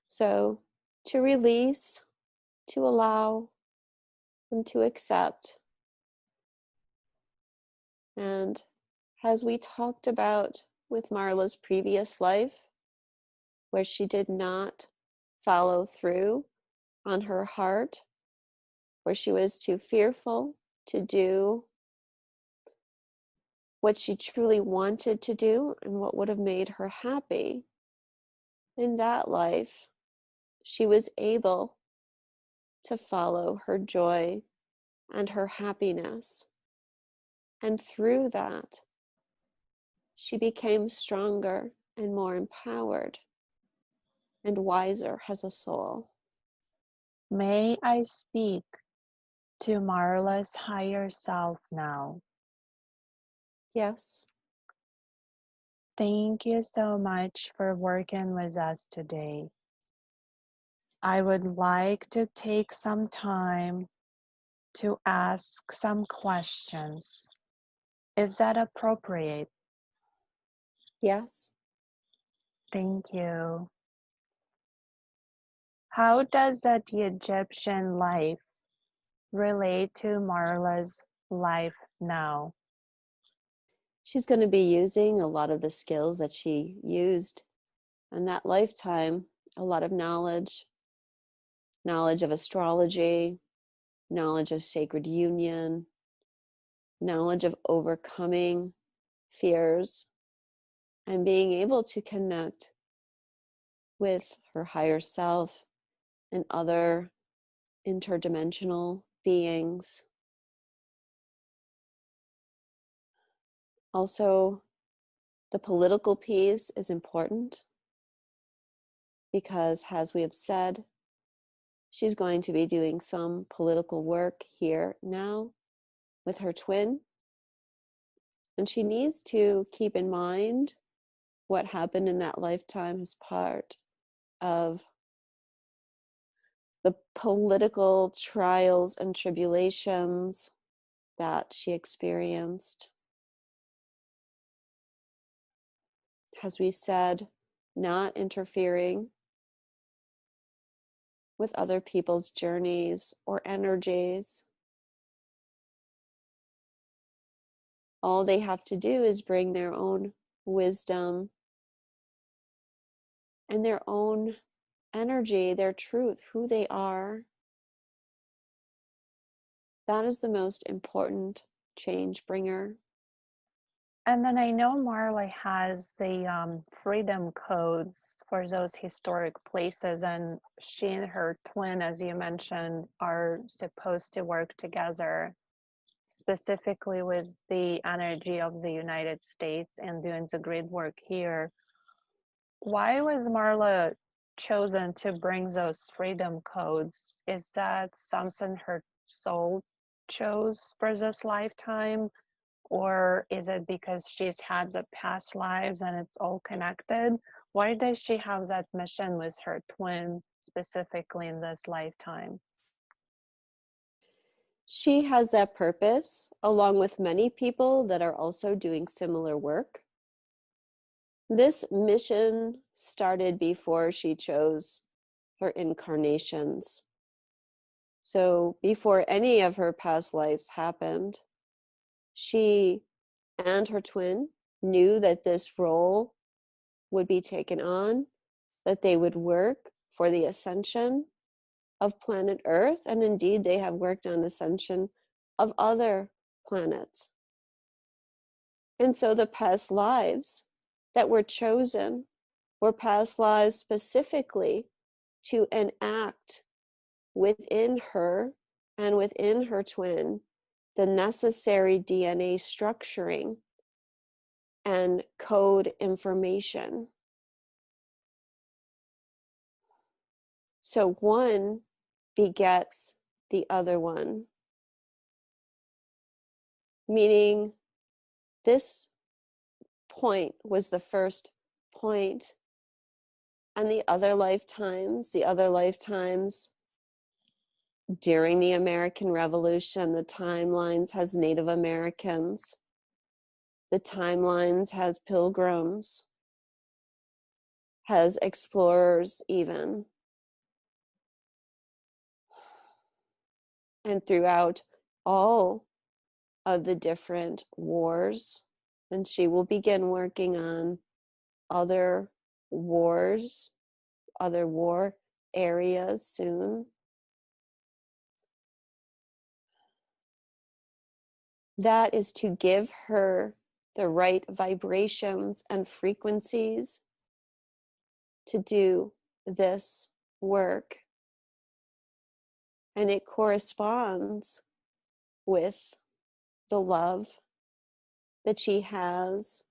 A: So to release, to allow, and to accept. And as we talked about with Marla's previous life, where she did not follow through on her heart, where she was too fearful to do what she truly wanted to do and what would have made her happy. In that life, she was able to follow her joy and her happiness. And through that, she became stronger and more empowered and wiser as a soul.
B: May I speak to Marla's higher self now?
A: Yes.
B: Thank you so much for working with us today. I would like to take some time to ask some questions. Is that appropriate?
A: Yes.
B: Thank you. How does the Egyptian life relate to Marla's life now?
A: She's going to be using a lot of the skills that she used in that lifetime, a lot of knowledge of astrology, knowledge of sacred union, knowledge of overcoming fears, and being able to connect with her higher self and other interdimensional beings. Also, the political piece is important because, as we have said, she's going to be doing some political work here now with her twin. And she needs to keep in mind what happened in that lifetime as part of the political trials and tribulations that she experienced. As we said, not interfering with other people's journeys or energies. All they have to do is bring their own wisdom and their own energy, their truth, who they are. That is the most important change bringer.
B: And then I know Marla has the freedom codes for those historic places, and she and her twin, as you mentioned, are supposed to work together, specifically with the energy of the United States and doing the great work here. Why was Marla chosen to bring those freedom codes? Is that something her soul chose for this lifetime? Or is it because she's had the past lives and it's all connected? Why does she have that mission with her twin specifically in this lifetime?
A: She has that purpose, along with many people that are also doing similar work. This mission started before she chose her incarnations. So before any of her past lives happened, she and her twin knew that this role would be taken on, that they would work for the ascension of planet Earth, and indeed they have worked on ascension of other planets. And so the past lives that were chosen were past lives specifically to enact within her and within her twin the necessary DNA structuring and code information. So one begets the other one, meaning this point was the first point, and the other lifetimes During the American Revolution, the timelines has Native Americans. The timelines has pilgrims, has explorers even. And throughout all of the different wars, and she will begin working on other wars, other war areas soon. That is to give her the right vibrations and frequencies to do this work. And it corresponds with the love that she has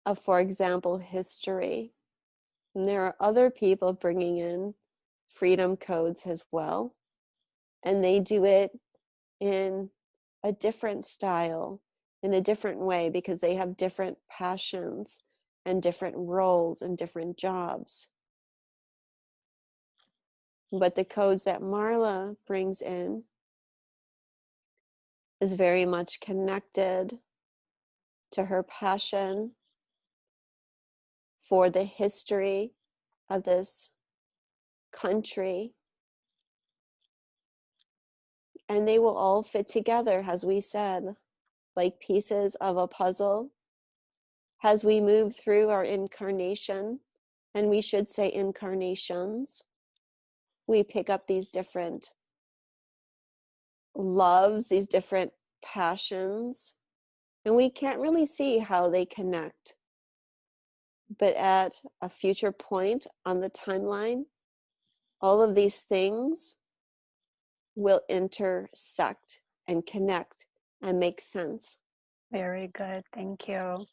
A: of, for example, history. And there are other people bringing in freedom codes as well. And they do it in a different style, in a different way, because they have different passions and different roles and different jobs. But the codes that Marla brings in is very much connected to her passion for the history of this country. And they will all fit together, as we said, like pieces of a puzzle. As we move through our incarnation, and we should say incarnations, we pick up these different loves, these different passions, and we can't really see how they connect. But at a future point on the timeline, all of these things will intersect and connect and make sense.
B: Very good. Thank you.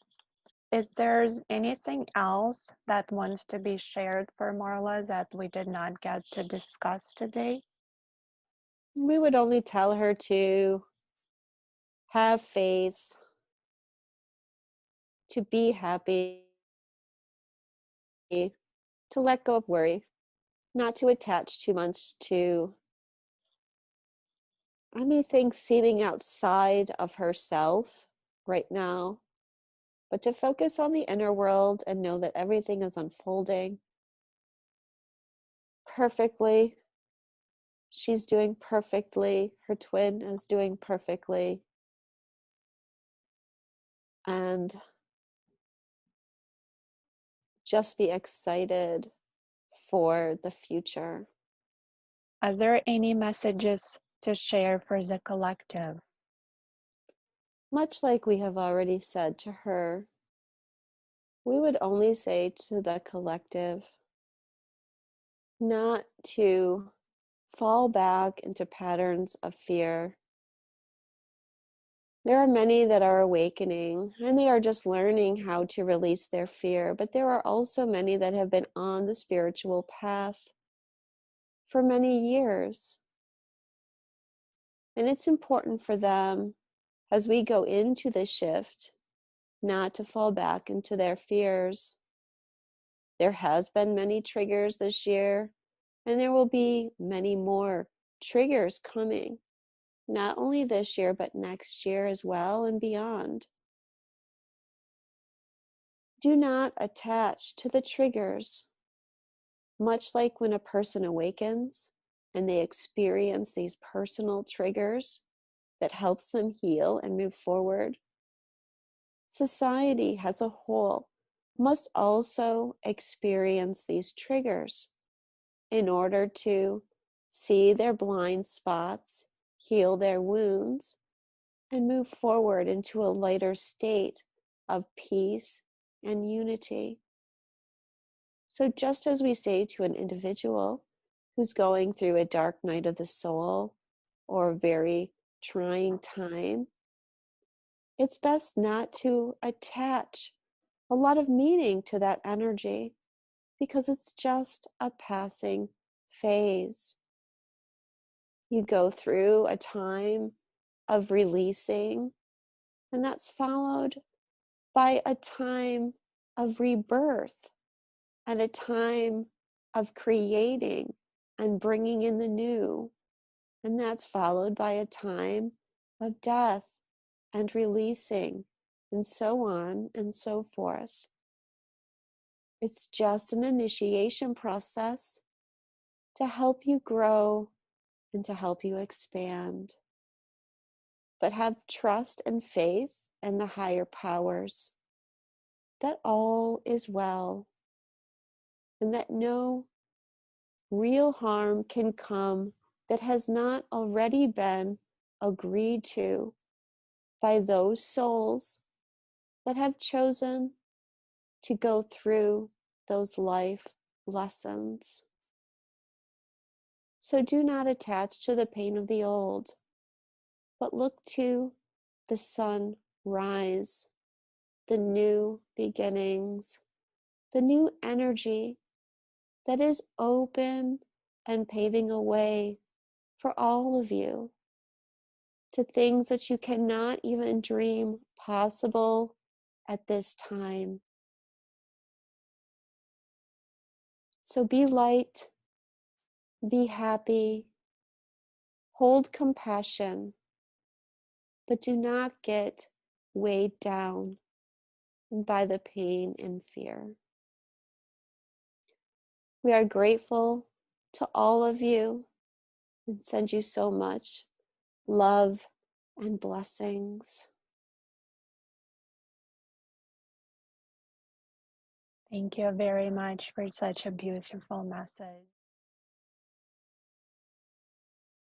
B: Is there anything else that wants to be shared for Marla that we did not get to discuss today?
A: We would only tell her to have faith, to be happy, to let go of worry, not to attach too much to anything seeming outside of herself right now, but to focus on the inner world and know that everything is unfolding perfectly. She's doing perfectly. Her twin is doing perfectly. And just be excited for the future.
B: Are there any messages to share for the collective?
A: Much like we have already said to her, we would only say to the collective not to fall back into patterns of fear. There are many that are awakening and they are just learning how to release their fear, but there are also many that have been on the spiritual path for many years. And it's important for them as we go into the shift not to fall back into their fears. There has been many triggers this year, and there will be many more triggers coming, not only this year, but next year as well and beyond. Do not attach to the triggers. Much like when a person awakens and they experience these personal triggers that helps them heal and move forward, society as a whole must also experience these triggers in order to see their blind spots, heal their wounds, and move forward into a lighter state of peace and unity. So just as we say to an individual who's going through a dark night of the soul or a very trying time, it's best not to attach a lot of meaning to that energy because it's just a passing phase. You go through a time of releasing, and that's followed by a time of rebirth and a time of creating and bringing in the new. And that's followed by a time of death and releasing, and so on and so forth. It's just an initiation process to help you grow and to help you expand. But have trust and faith in the higher powers that all is well and that no real harm can come that has not already been agreed to by those souls that have chosen to go through those life lessons. So do not attach to the pain of the old, but look to the sun rise, the new beginnings, the new energy that is open and paving a way for all of you to things that you cannot even dream possible at this time. So be light, be happy, hold compassion, but do not get weighed down by the pain and fear. We are grateful to all of you and send you so much love and blessings.
B: Thank you very much for such a beautiful message.